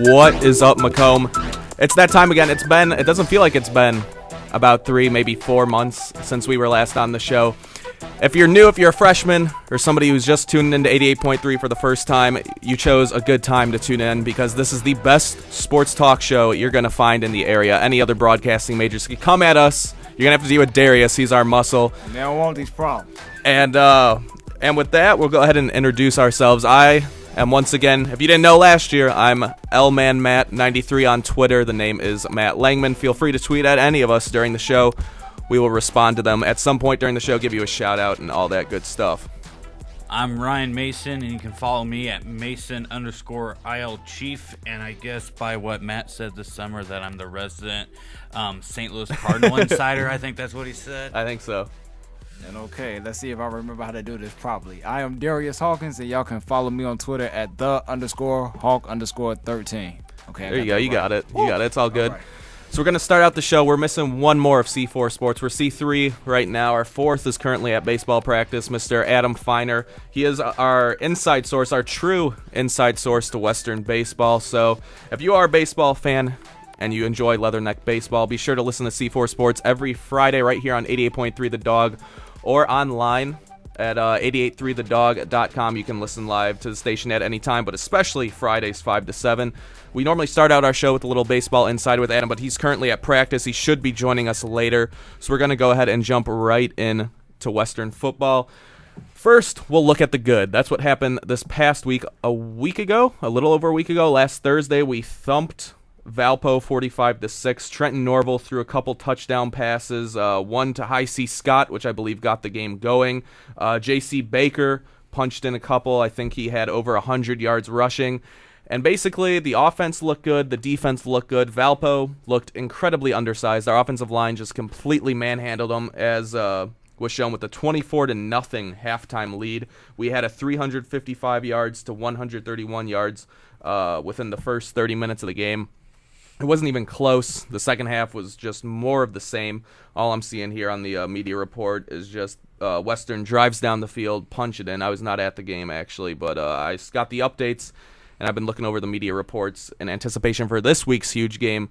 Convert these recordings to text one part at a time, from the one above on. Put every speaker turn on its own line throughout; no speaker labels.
What is up, Macomb? It's that time again. It doesn't feel like it's been about 3, maybe 4 months since we were last on the show. If you're new, if you're a freshman, or somebody who's just tuned into 88.3 for the first time, you chose a good time to tune in because this is the best sports talk show you're going to find in the area. Any other broadcasting majors can come at us. You're going to have to deal with Darius. He's our muscle.
They don't want these problems.
And with that, we'll go ahead and introduce ourselves. And once again, if you didn't know last year, I'm LManMatt93 on Twitter. The name is Matt Langman. Feel free to tweet at any of us during the show. We will respond to them at some point during the show, give you a shout out and all that good stuff.
I'm Ryan Mason, and you can follow me at Mason_IL Chief. And I guess by what Matt said this summer that I'm the resident St. Louis Cardinal insider. I think that's what he said.
I think so.
And okay, let's see if I remember how to do this properly. I am Darius Hawkins, and y'all can follow me on Twitter at _Hawk_13. Okay,
there you go. You got it. You got it. It's all good.
All right.
So we're going to start out the show. We're missing one more of C4 Sports. We're C3 right now. Our fourth is currently at baseball practice, Mr. Adam Feiner. He is our inside source, our true inside source to Western baseball. So if you are a baseball fan and you enjoy Leatherneck baseball, be sure to listen to C4 Sports every Friday right here on 88.3 The Dog or online at 883thedog.com. You can listen live to the station at any time, but especially Fridays 5 to 7. We normally start out our show with a little baseball insight with Adam, but he's currently at practice. He should be joining us later, so we're going to go ahead and jump right in to Western football. First, we'll look at the good. That's what happened this past week. A little over a week ago, last Thursday, we thumped Valpo 45-6. Trenton Norville threw a couple touchdown passes, one to High C. Scott, which I believe got the game going. J.C. Baker punched in a couple. I think he had over 100 yards rushing. And basically, the offense looked good, the defense looked good. Valpo looked incredibly undersized. Our offensive line just completely manhandled them, as was shown with the 24-0 halftime lead. We had a 355 yards to 131 yards within the first 30 minutes of the game. It wasn't even close. The second half was just more of the same. All I'm seeing here on the media report is just Western drives down the field, punch it in. I was not at the game, actually, but I got the updates, and I've been looking over the media reports in anticipation for this week's huge game.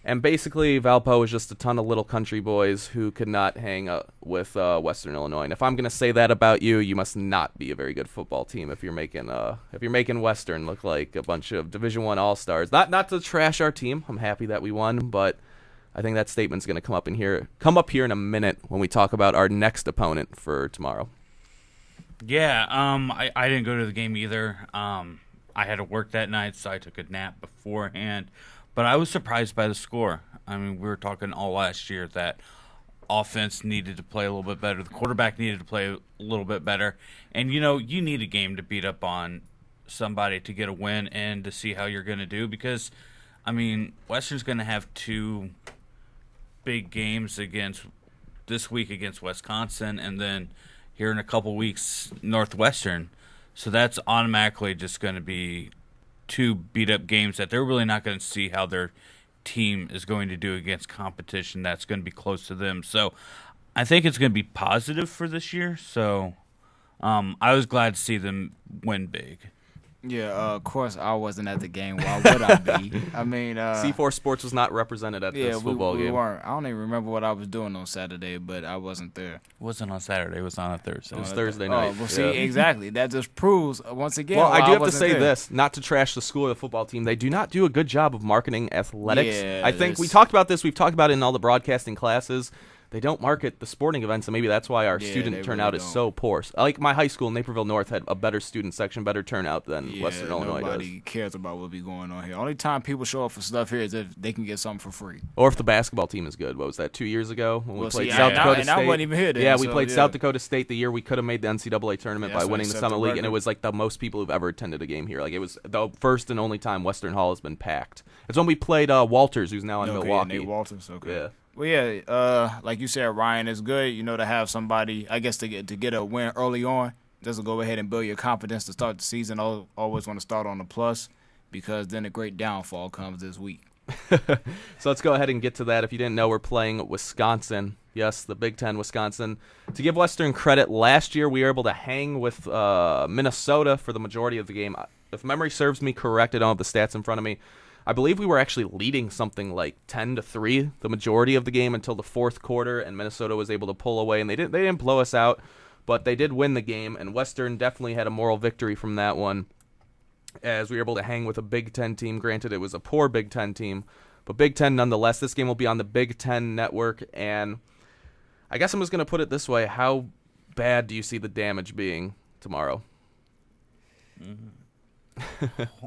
And basically, Valpo was just a ton of little country boys who could not hang with Western Illinois. And if I'm going to say that about you, you must not be a very good football team if you're making Western look like a bunch of Division I All-Stars. Not to trash our team. I'm happy that we won, but I think that statement's going to come up here in a minute when we talk about our next opponent for tomorrow.
Yeah, I didn't go to the game either. I had to work that night, so I took a nap beforehand. But I was surprised by the score. I mean, we were talking all last year that offense needed to play a little bit better. The quarterback needed to play a little bit better. And, you need a game to beat up on somebody to get a win and to see how you're going to do. Because, I mean, Western's going to have 2 big games this week against Wisconsin, and then here in a couple weeks, Northwestern. So that's automatically just going to be 2 beat-up games that they're really not going to see how their team is going to do against competition that's going to be close to them. So I think it's going to be positive for this year. So I was glad to see them win big.
Yeah, of course I wasn't at the game. Why would I be? I mean,
C4 Sports was not represented at this football game.
We weren't. I don't even remember what I was doing on Saturday, but I wasn't there.
It wasn't on Saturday. It was on a Thursday.
It was Thursday night.
Oh, well, see, exactly. That just proves, once again,
well, I do have to
wasn't
say
there.
this, not to trash the school or the football team. They do not do a good job of marketing athletics.
Yeah,
I think we talked about this. We've talked about it in all the broadcasting classes. They don't market the sporting events, and maybe that's why our student turnout is so poor. Like my high school, Naperville North, had a better student section, better turnout than Western Illinois does.
Nobody cares about what be going on here. Only time people show up for stuff here is if they can get something for free.
Or if the basketball team is good. What was that, 2 years ago when we played
see,
South Dakota
and
State?
I wasn't even here then.
Yeah, we played South Dakota State the year we could have made the NCAA tournament by
that's
winning the
when they set
Summit
the
League, and
record.
it was like the most people who've ever attended a game here. Like it was the first and only time Western Hall has been packed. It's when we played Walters, who's now in Milwaukee.
Nate Walters, okay.
Yeah.
Well, yeah, like you said, Ryan, it's good, to have somebody, I guess, to get a win early on, just to go ahead and build your confidence to start the season. Always want to start on the plus, because then a great downfall comes this week.
So let's go ahead and get to that. If you didn't know, we're playing Wisconsin Yes, the Big Ten, Wisconsin. To give Western credit, last year we were able to hang with Minnesota for the majority of the game. If memory serves me correct, I don't have the stats in front of me. I believe we were actually leading something like 10-3 the majority of the game until the fourth quarter, and Minnesota was able to pull away, and they didn't blow us out, but they did win the game, and Western definitely had a moral victory from that one, as we were able to hang with a Big Ten team. Granted, it was a poor Big Ten team, but Big Ten nonetheless. This game will be on the Big Ten Network, and I guess I'm just going to put it this way. How bad do you see the damage being tomorrow?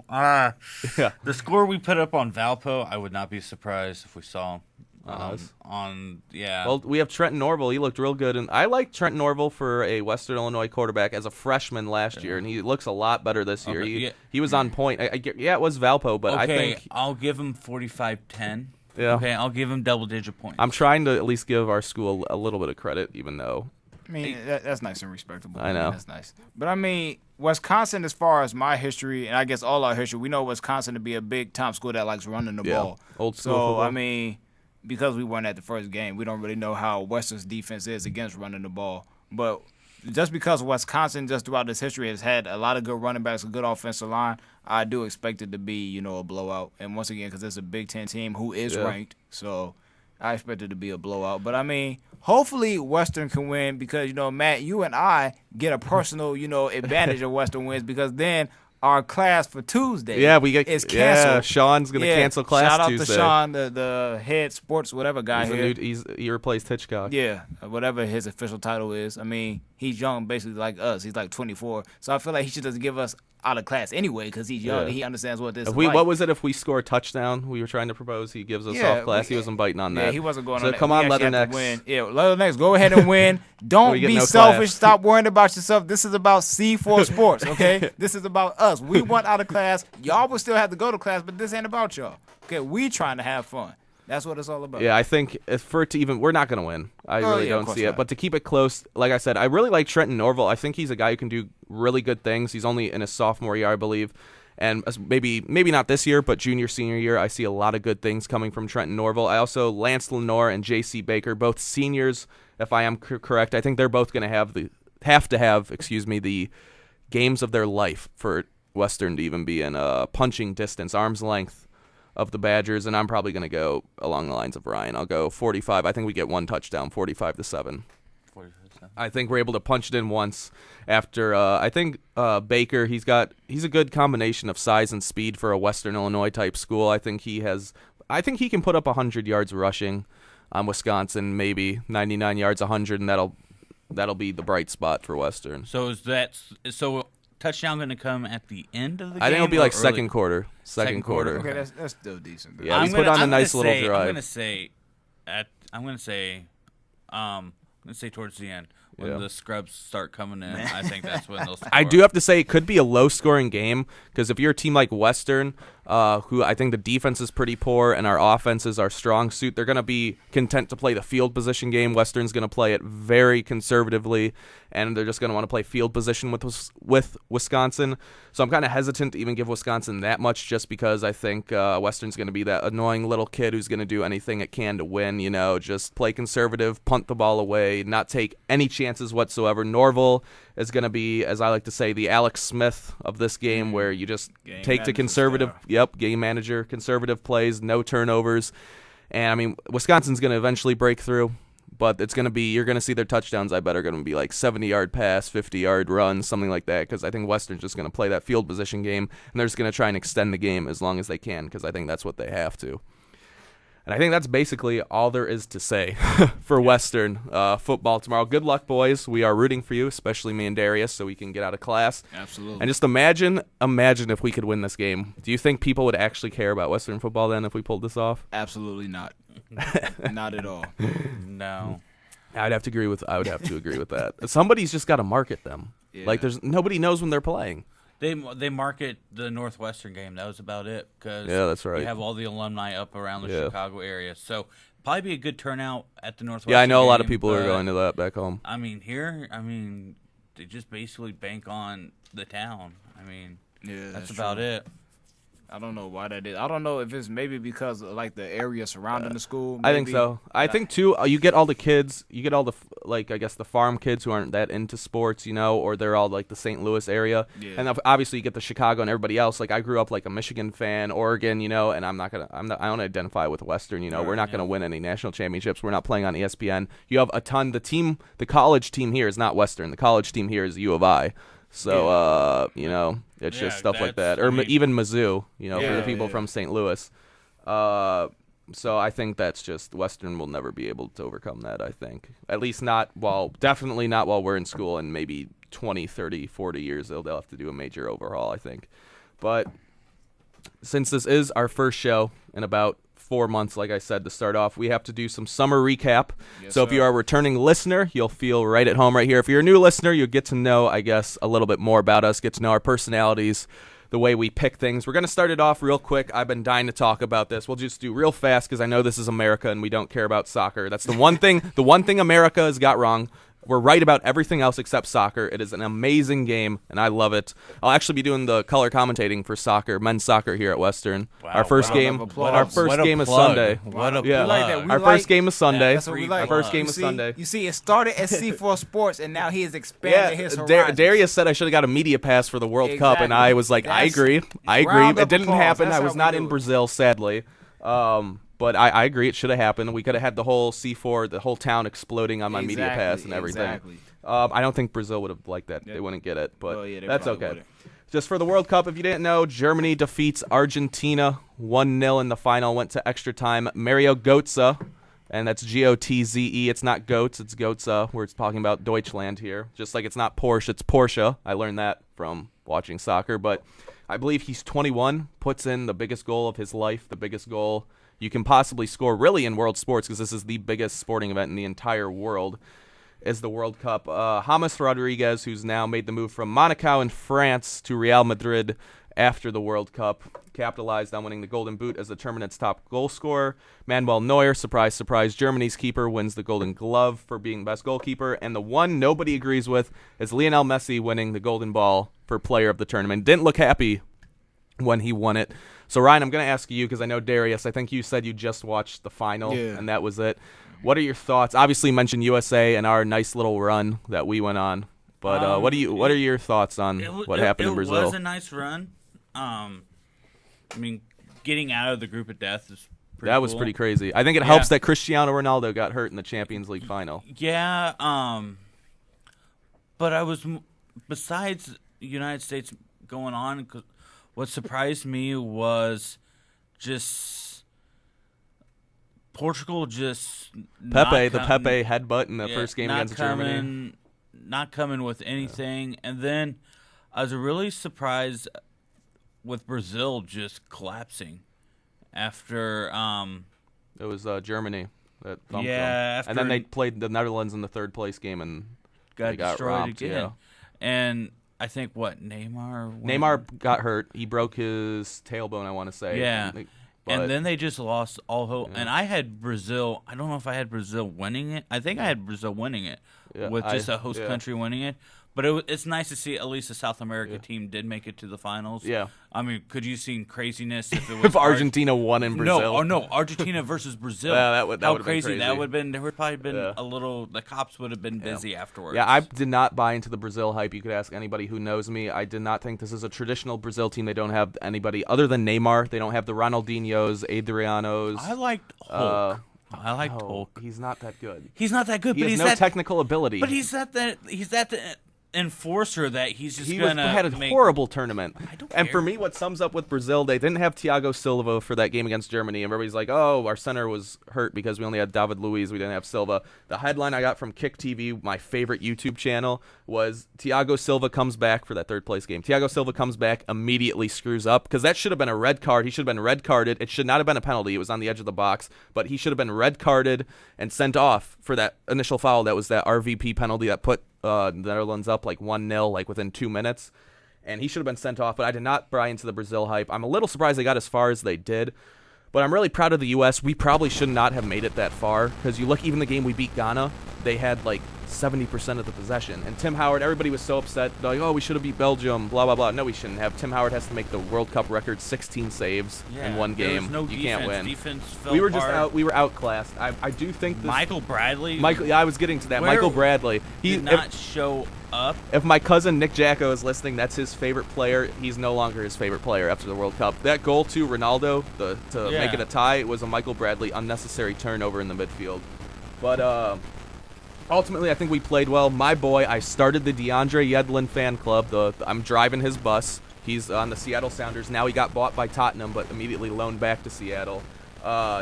Yeah.
The score we put up on Valpo, I would not be surprised if we saw
Well, we have Trenton Norville. He looked real good, and I like Trenton Norville for a Western Illinois quarterback as a freshman last year, and he looks a lot better this year. He was on point. It was Valpo, but I think
I'll give him 45-10.
Yeah.
Okay, I'll give him double-digit points.
I'm trying to at least give our school a little bit of credit, even though.
I mean, that's nice and respectable.
I know.
That's nice. But, I mean, Wisconsin, as far as my history, and I guess all our history, we know Wisconsin to be a big-time school that likes running the ball.
Old school
So,
football.
I mean, because we weren't at the first game, we don't really know how Western's defense is against running the ball. But just because Wisconsin, just throughout its history, has had a lot of good running backs, a good offensive line, I do expect it to be, a blowout. And once again, because it's a Big Ten team who is ranked, so I expect it to be a blowout. But, I mean, hopefully Western can win because, Matt, you and I get a personal, advantage of Western wins because then our class for Tuesday is canceled.
Yeah, Sean's going to cancel class
Shout out
Tuesday.
to Sean, the head sports whatever guy here.
He replaced Hitchcock.
Yeah, whatever his official title is. I mean, he's young basically like us. He's like 24. So I feel like he should just give us out of class anyway because he's young and he understands what this is like.
What was it if we score a touchdown? We were trying to propose. He gives us off class. He wasn't biting on that.
Yeah, he wasn't going
so
on that.
Come on,
We actually
Leathernecks.
have to win. Yeah, Leathernecks, go ahead and win. Don't
We get
be
no
selfish.
class.
Stop worrying about yourself. This is about C4 Sports, okay? This is about us. We want out of class. Y'all will still have to go to class, but this ain't about y'all. Okay, we trying to have fun. That's what it's all about.
Yeah, I think we're not going to win. I really don't see it.
not.
But to keep it close, like I said, I really like Trenton Norville. I think he's a guy who can do really good things. He's only in his sophomore year, I believe. And maybe not this year, but junior, senior year, I see a lot of good things coming from Trenton Norville. I also, Lance Lenore and J.C. Baker, both seniors, if I am correct. I think they're both going to have the games of their life for Western to even be in punching distance, arm's length of the Badgers, and I'm probably going to go along the lines of Ryan. I'll go 45. I think we get one touchdown, 45-7. I think we're able to punch it in once after I think Baker, he's a good combination of size and speed for a Western Illinois type school. I think he can put up 100 yards rushing on Wisconsin, maybe 99 yards, 100, and that'll be the bright spot for Western.
So touchdown going to come at the end of the game?
I think it'll be like
or
second quarter. Second quarter.
Okay, that's still decent.
Yeah, we put on a nice little drive.
I'm going to say towards the end when the scrubs start coming in. I think that's when they'll score.
I do have to say it could be a low-scoring game because if you're a team like Western, who I think the defense is pretty poor and our offense is our strong suit, they're going to be content to play the field position game. Western's going to play it very conservatively, and they're just going to want to play field position with Wisconsin. So I'm kind of hesitant to even give Wisconsin that much just because I think Western's going to be that annoying little kid who's going to do anything it can to win, just play conservative, punt the ball away, not take any chances whatsoever. Norville is going to be, as I like to say, the Alex Smith of this game where you just take the conservative, game manager, conservative plays, no turnovers. And, I mean, Wisconsin's going to eventually break through, but you're going to see their touchdowns, I bet, are going to be like 70-yard pass, 50-yard run, something like that, because I think Western's just going to play that field position game, and they're just going to try and extend the game as long as they can, because I think that's what they have to. And I think that's basically all there is to say for Western football tomorrow. Good luck, boys. We are rooting for you, especially me and Darius, so we can get out of class.
Absolutely.
And just imagine if we could win this game. Do you think people would actually care about Western football then if we pulled this off?
Absolutely not. Not at all.
No.
I would have to agree with that. Somebody's just got to market them.
Yeah.
Like nobody knows when they're playing.
They market the Northwestern game. That was about it. Cause
that's right.
You have all the alumni up around the Chicago area. So probably be a good turnout at the Northwestern
Yeah, I know a lot of
game,
people are going to that back home.
I mean, they just basically bank on the town. I mean, that's about it.
I don't know why that is. I don't know if it's maybe because of, like, the area surrounding the school.
I think
maybe.
so. I think too. You get all the kids. You get all the like, I guess, the farm kids who aren't that into sports, or they're all like the St. Louis area.
Yeah.
And obviously you get the Chicago and everybody else. Like I grew up like a Michigan fan, Oregon, and I don't identify with Western. We're not gonna win any national championships. We're not playing on ESPN. You have a ton. The college team here is not Western. The college team here is U of I. So, it's just stuff like that. Or even Mizzou, for the people from St. Louis. So I think that's just Western will never be able to overcome that, I think. At least definitely not while we're in school, and maybe 20, 30, 40 years they'll have to do a major overhaul, I think. But since this is our first show in about 4 months, like I said, to start off, we have to do some summer recap.
Yes,
so if you are a returning listener, you'll feel right at home right here. If you're a new listener, you'll get to know, I guess, a little bit more about us, get to know our personalities, the way we pick things. We're going to start it off real quick. I've been dying to talk about this. We'll just do real fast because I know this is America and we don't care about soccer. That's the one thing America has got wrong. We're right about everything else except soccer. It is an amazing game, and I love it. I'll actually be doing the color commentating for soccer, men's soccer here at Western.
Wow,
our first game is Sunday.
What a
plug. Our first game is Sunday.
That's what we like.
Our first game is Sunday.
You see, it started at C4 Sports, and now he has expanded his horizons.
Darius said I should have got a media pass for the World Cup, and I was like, I agree. It didn't happen. I was not in Brazil, sadly. But I agree, it should have happened. We could have had the whole C4, the whole town exploding on my media pass and everything.
Exactly.
I don't think Brazil would have liked that.
Yeah.
They wouldn't get it, but
they
that's
probably
okay.
wouldn't.
Just for the World Cup, if you didn't know, Germany defeats Argentina 1-0 in the final, went to extra time. Mario Götze, and that's Gotze. It's not Goats, it's Götze. We're talking about Deutschland here. Just like it's not Porsche, it's Porsche. I learned that from watching soccer, but I believe he's 21, puts in the biggest goal of his life, the biggest goal you can possibly score really in world sports, because this is the biggest sporting event in the entire world, is the World Cup. James Rodriguez, who's now made the move from Monaco in France to Real Madrid after the World Cup, capitalized on winning the Golden Boot as the tournament's top goal scorer. Manuel Neuer, surprise, surprise, Germany's keeper, wins the Golden Glove for being best goalkeeper. And the one nobody agrees with is Lionel Messi winning the Golden Ball for player of the tournament. Didn't look happy when he won it. So, Ryan, I'm going to ask you, because I know, Darius, I think you said you just watched the final, and that was it. What are your thoughts? Obviously, you mentioned USA and our nice little run that we went on. But what are your thoughts on what happened in Brazil?
It was a nice run. Getting out of the group of death is pretty
That was
cool.
pretty crazy. I think it helps that Cristiano Ronaldo got hurt in the Champions League final.
Yeah, but I was, besides the United States going on, what surprised me was just Portugal just
Pepe headbutt in the first game against Germany.
Not coming with anything. And then I was really surprised with Brazil just collapsing after
it was Germany that thumped
them.
And then they played the Netherlands in the third place game and
got destroyed
romped,
again.
Yeah.
And I think
Neymar got hurt. He broke his tailbone, I want to say.
Yeah. And then they just lost all hope. Yeah. And I had Brazil. I don't know if I had Brazil winning it. I think I had Brazil winning it with just a host country winning it. But it's nice to see at least the South America team did make it to the finals.
Yeah.
I mean, could you seen craziness if it was
if Argentina won in Brazil?
No, Argentina versus Brazil.
That would
How
have
crazy.
been crazy.
That would have been. There would probably been a little. The cops would have been busy afterwards.
Yeah, I did not buy into the Brazil hype. You could ask anybody who knows me. I did not think this is a traditional Brazil team. They don't have anybody other than Neymar. They don't have the Ronaldinhos, Adrianos.
I liked Hulk. Hulk.
He's not that good.
He's not that good.
He
but
has
he's
no technical ability.
But he's that enforcer that he's just
had a horrible tournament.
I don't
and
care.
For me, what sums up with Brazil, they didn't have Thiago Silva for that game against Germany. And everybody's like, oh, our center was hurt because we only had David Luiz. We didn't have Silva. The headline I got from Kick TV, my favorite YouTube channel, was Thiago Silva comes back for that third place game. Thiago Silva comes back, immediately screws up, because that should have been a red card. He should have been red carded. It should not have been a penalty. It was on the edge of the box. But he should have been red carded and sent off for that initial foul. That was that RVP penalty that put the Netherlands up like 1-0 like within 2 minutes, and he should have been sent off. But I did not buy into the Brazil hype. I'm a little surprised they got as far as they did, but I'm really proud of the U.S. We probably should not have made it that far, because you look, even the game we beat Ghana, they had like 70% of the possession. And Tim Howard, everybody was so upset. They're like, oh, we should have beat Belgium, blah, blah, blah. No, we shouldn't have. Tim Howard has to make the World Cup record 16 saves in one game.
There was no
you
defense.
can't win.
Defense fell
We were just
apart.
we were outclassed. I do think this.
Michael Bradley.
Yeah, I was getting to that.
Where
Michael Bradley. He
did not show up.
If my cousin Nick Jacko is listening, that's his favorite player. He's no longer his favorite player after the World Cup. That goal to Ronaldo to make it a tie was a Michael Bradley unnecessary turnover in the midfield. But ultimately, I think we played well. My boy, I started the DeAndre Yedlin fan club. I'm driving his bus. He's on the Seattle Sounders. Now he got bought by Tottenham, but immediately loaned back to Seattle.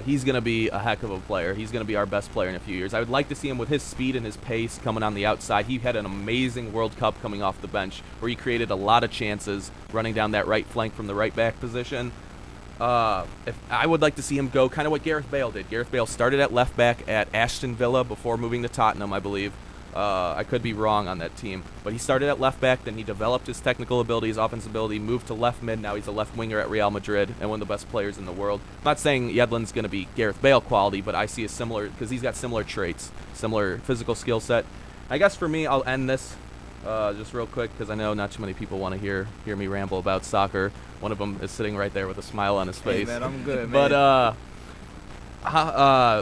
He's going to be a heck of a player. He's going to be our best player in a few years. I would like to see him with his speed and his pace coming on the outside. He had an amazing World Cup coming off the bench where he created a lot of chances running down that right flank from the right back position. If I would like to see him go kind of what Gareth Bale did. Gareth Bale started at left back at Aston Villa before moving to Tottenham, I believe. I could be wrong on that team, but he started at left back, then he developed his technical ability, his offensive ability, moved to left mid. Now he's a left winger at Real Madrid and one of the best players in the world. I'm not saying Yedlin's going to be Gareth Bale quality, but I see a similar, because he's got similar traits, similar physical skill set. I guess for me, I'll end this just real quick because I know not too many people want to hear me ramble about soccer. One of them is sitting right there with a smile on his face.
Hey, man, I'm good, man.
But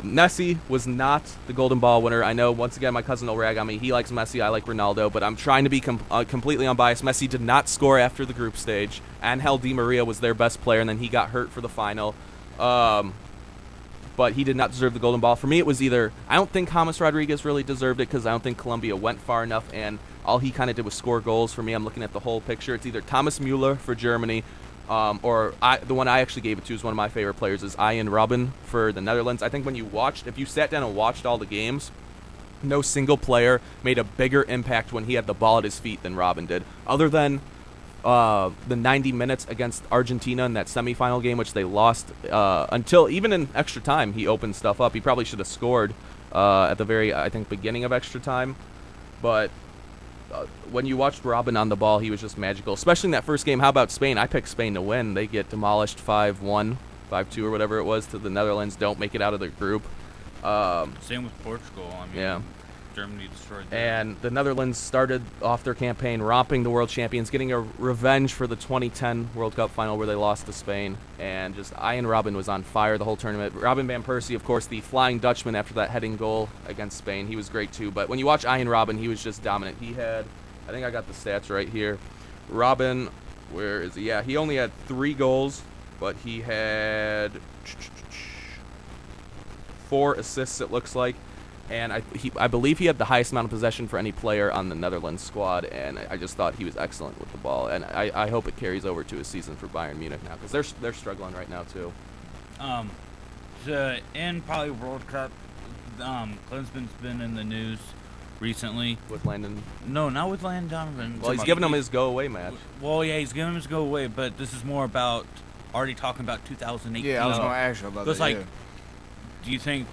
Messi was not the Golden Ball winner. I know, once again, my cousin will rag on me. He likes Messi, I like Ronaldo, but I'm trying to be completely unbiased. Messi did not score after the group stage. Angel Di Maria was their best player, and then he got hurt for the final. But he did not deserve the Golden Ball. For me, it was either, I don't think James Rodriguez really deserved it because I don't think Colombia went far enough, and all he kind of did was score goals. For me, I'm looking at the whole picture. It's either Thomas Müller for Germany, or the one I actually gave it to is one of my favorite players is Ian Robben for the Netherlands. I think if you sat down and watched all the games, no single player made a bigger impact when he had the ball at his feet than Robben did. Other than the 90 minutes against Argentina in that semifinal game, which they lost until even in extra time, he opened stuff up. He probably should have scored at the very, I think, beginning of extra time. But when you watched Robben on the ball, he was just magical, especially in that first game. How about Spain? I picked Spain to win. They get demolished 5-1, 5-2 or whatever it was to the Netherlands, don't make it out of the group.
Same with Portugal. I mean,
yeah.
Germany destroyed them.
And the Netherlands started off their campaign romping the world champions, getting a revenge for the 2010 World Cup final where they lost to Spain. And just Ian Robben was on fire the whole tournament. Robin van Persie, of course, the Flying Dutchman after that heading goal against Spain. He was great too. But when you watch Ian Robben, he was just dominant. He had, I think I got the stats right here. Robben, where is he? Yeah, he only had 3 goals, but he had 4 assists, it looks like. And I believe he had the highest amount of possession for any player on the Netherlands squad, and I just thought he was excellent with the ball. And I hope it carries over to his season for Bayern Munich now, because they're struggling right now too.
To end probably World Cup, Klinsmann's been in the news recently.
With Landon?
No, not with Landon Donovan.
Well, he's giving him his go-away match.
Well, yeah, he's giving him his go-away, but this is more about already talking about 2018.
Yeah, I was going to ask you about that.
Like,
yeah.
do you think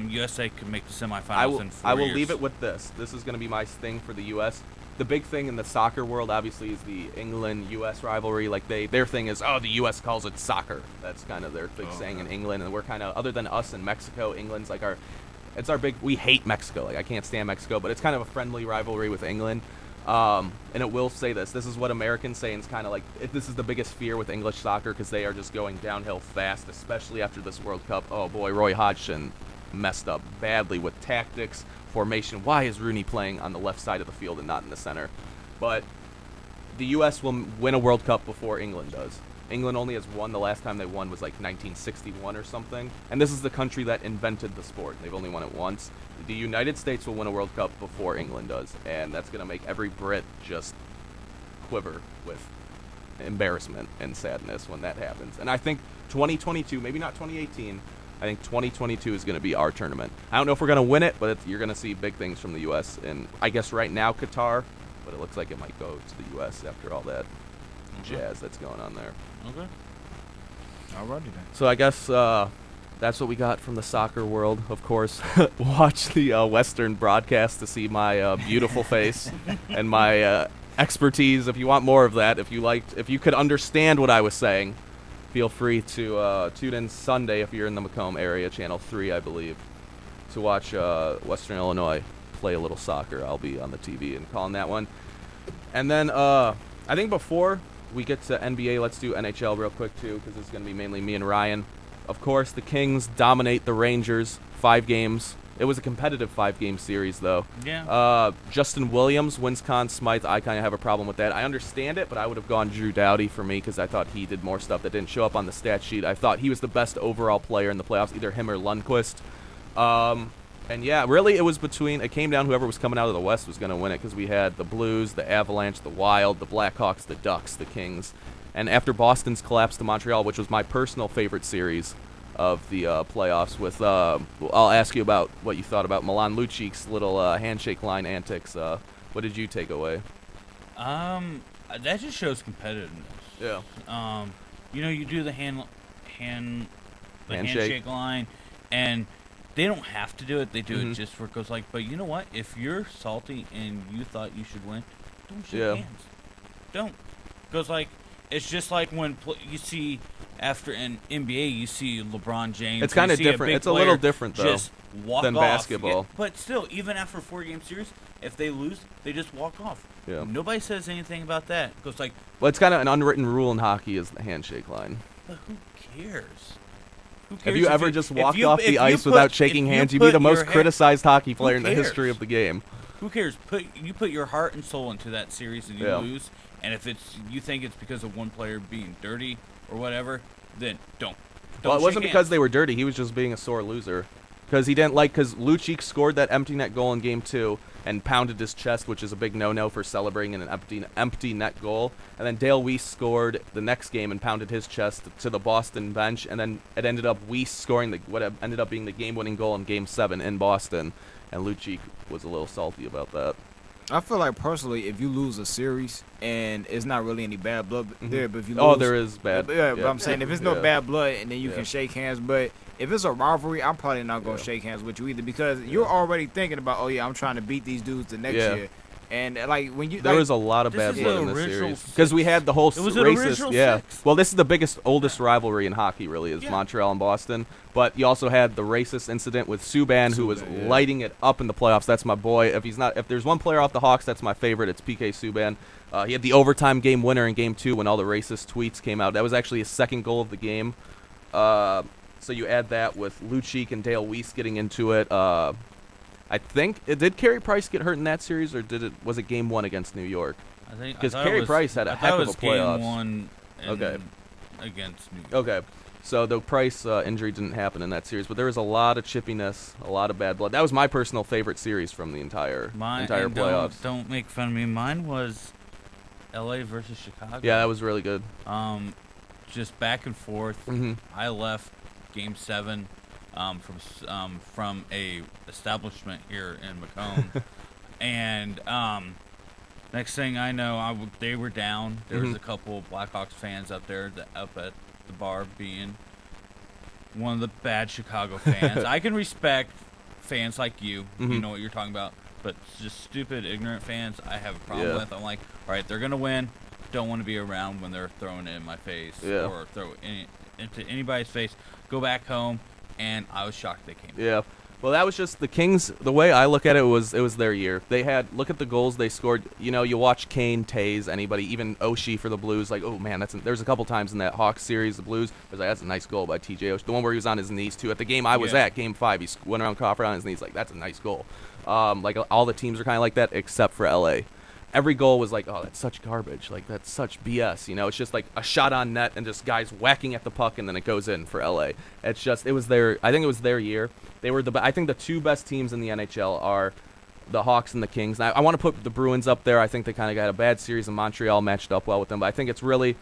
USA could make the semifinals in 4
I will
years?
leave it with this. This is going to be my thing for the U.S. The big thing in the soccer world, obviously, is the England-U.S. rivalry. Like, their thing is, the U.S. calls it soccer. That's kind of their big saying in England. And we're kind of, other than us and Mexico, England's like it's our big, we hate Mexico. Like, I can't stand Mexico, but it's kind of a friendly rivalry with England. And it will say this is what Americans say, and it's kind of like, this is the biggest fear with English soccer because they are just going downhill fast, especially after this World Cup. Oh, boy, Roy Hodgson messed up badly with tactics, formation. Why is Rooney playing on the left side of the field and not in the center? But the U.S. will win a World Cup before England does. England only has won. The last time they won was like 1961 or something. And this is the country that invented the sport. They've only won it once. The United States will win a World Cup before England does. And that's going to make every Brit just quiver with embarrassment and sadness when that happens. And I think 2022, maybe not 2018, I think 2022 is going to be our tournament. I don't know if we're going to win it, but you're going to see big things from the U.S. And I guess right now Qatar, but it looks like it might go to the U.S. after all that jazz that's going on there.
Okay.
Alrighty then.
So I guess that's what we got from the soccer world. Of course, watch the Western broadcast to see my beautiful face and my expertise. If you want more of that, if you could understand what I was saying, feel free to tune in Sunday if you're in the Macomb area, Channel 3, I believe, to watch Western Illinois play a little soccer, I'll be on the TV and calling that one. And then I think before we get to NBA, let's do NHL real quick too, because it's going to be mainly me and Ryan. Of course, the Kings dominate the Rangers 5 games. It was a competitive 5-game series, though.
Yeah.
Justin Williams wins Conn Smythe. I kind of have a problem with that. I understand it, but I would have gone Drew Doughty for me because I thought he did more stuff that didn't show up on the stat sheet. I thought he was the best overall player in the playoffs, either him or Lundqvist. And yeah, really, it came down whoever was coming out of the West was going to win it because we had the Blues, the Avalanche, the Wild, the Blackhawks, the Ducks, the Kings. And after Boston's collapse to Montreal, which was my personal favorite series of the playoffs, I'll ask you about what you thought about Milan Lucic's little handshake line antics. What did you take away?
That just shows competitiveness.
Yeah.
You do the handshake line, and they don't have to do it. They do it just for it goes like. But you know what? If you're salty and you thought you should win, don't shake hands. Don't. Goes like. It's just like when you see after an NBA, you see LeBron James.
It's kind of different. It's a little different though
just walk
than
off.
basketball.
But still, even after a 4-game series, if they lose, they just walk off.
Yeah.
Nobody says anything about that. It goes like.
Well, it's kind of an unwritten rule in hockey is the handshake line.
But who cares? Who cares?
Have you ever just walked off the ice without shaking hands? You'd be the most criticized hockey player in the history of the game.
Who cares? You put your heart and soul into that series and you lose. And if you think it's because of one player being dirty or whatever, then don't.
Well, it wasn't because they were dirty. He was just being a sore loser. Because Lucic scored that empty net goal in Game 2 and pounded his chest, which is a big no-no for celebrating an empty net goal. And then Dale Weiss scored the next game and pounded his chest to the Boston bench. And then it ended up Weiss scoring what ended up being the game-winning goal in Game 7 in Boston. And Lucic was a little salty about that.
I feel like personally, if you lose a series and it's not really any bad blood there, but if you lose,
there is bad.
Yeah, but I'm saying if it's no bad blood, and then you can shake hands. But if it's a rivalry, I'm probably not gonna shake hands with you either because you're already thinking about, I'm trying to beat these dudes the next year. And like when
there was a lot of bad blood in this series because we had the whole racist.
Six.
Well, this is the oldest rivalry in hockey, really, is Montreal and Boston. But you also had the racist incident with Subban, who was lighting it up in the playoffs. That's my boy. If there's one player off the Hawks, that's my favorite. It's PK Subban. He had the overtime game winner in Game 2 when all the racist tweets came out. That was actually his second goal of the game. So you add that with Lucic and Dale Weiss getting into it. I think did Carey Price get hurt in that series, or was it Game 1 against New York?
I think
because Carey Price had a heck of a playoffs.
Game 1 against New York.
Okay, so the Price injury didn't happen in that series, but there was a lot of chippiness, a lot of bad blood. That was my personal favorite series from the entire playoffs.
Don't make fun of me. Mine was L.A. versus Chicago.
Yeah, that was really good.
Just back and forth.
Mm-hmm.
I left Game 7. From a establishment here in Macomb, and next thing I know, they were down. There was a couple Blackhawks fans up there, up at the bar, being one of the bad Chicago fans. I can respect fans like you. You know what you're talking about, but just stupid, ignorant fans, I have a problem with. I'm like, all right, they're gonna win. Don't want to be around when they're throwing it in my face or throw it into anybody's face. Go back home. And I was shocked they came.
Yeah. Well, that was just the Kings. The way I look at it was their year. They look at the goals they scored. You watch Kane, Taves, anybody, even Oshie for the Blues. Like, oh man, there's a couple times in that Hawks series, the Blues. I was like, that's a nice goal by TJ Oshie. The one where he was on his knees too. At the game I was at, Game 5, he went around Crawford on his knees. Like, that's a nice goal. Like all the teams are kind of like that except for LA. Every goal was like, oh, that's such garbage. Like, that's such BS. It's just like a shot on net and just guys whacking at the puck and then it goes in for LA. I think it was their year. They were I think the two best teams in the NHL are the Hawks and the Kings. Now, I want to put the Bruins up there. I think they kind of got a bad series and Montreal matched up well with them. But I think it's really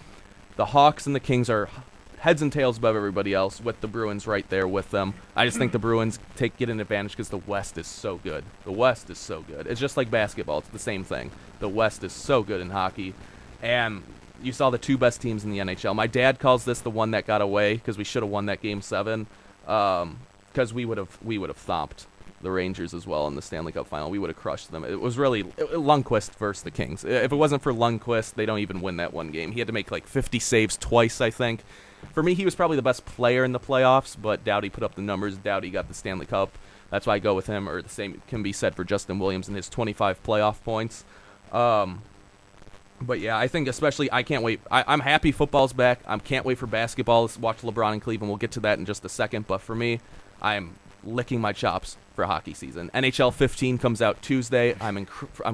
the Hawks and the Kings are heads and tails above everybody else with the Bruins right there with them. I just think the Bruins get an advantage because the West is so good. The West is so good. It's just like basketball. It's the same thing. The West is so good in hockey. And you saw the two best teams in the NHL. My dad calls this the one that got away because we should have won that Game 7 because we would have thumped the Rangers as well in the Stanley Cup final. We would have crushed them. It was really Lundqvist versus the Kings. If it wasn't for Lundqvist, they don't even win that one game. He had to make like 50 saves twice, I think. For me, he was probably the best player in the playoffs, but Doughty put up the numbers. Doughty got the Stanley Cup. That's why I go with him, or the same can be said for Justin Williams and his 25 playoff points. But yeah, I think especially I can't wait. I'm happy football's back. I can't wait for basketball. Let's watch LeBron in Cleveland. We'll get to that in just a second. But for me, I am licking my chops for hockey season. NHL 15 comes out Tuesday. I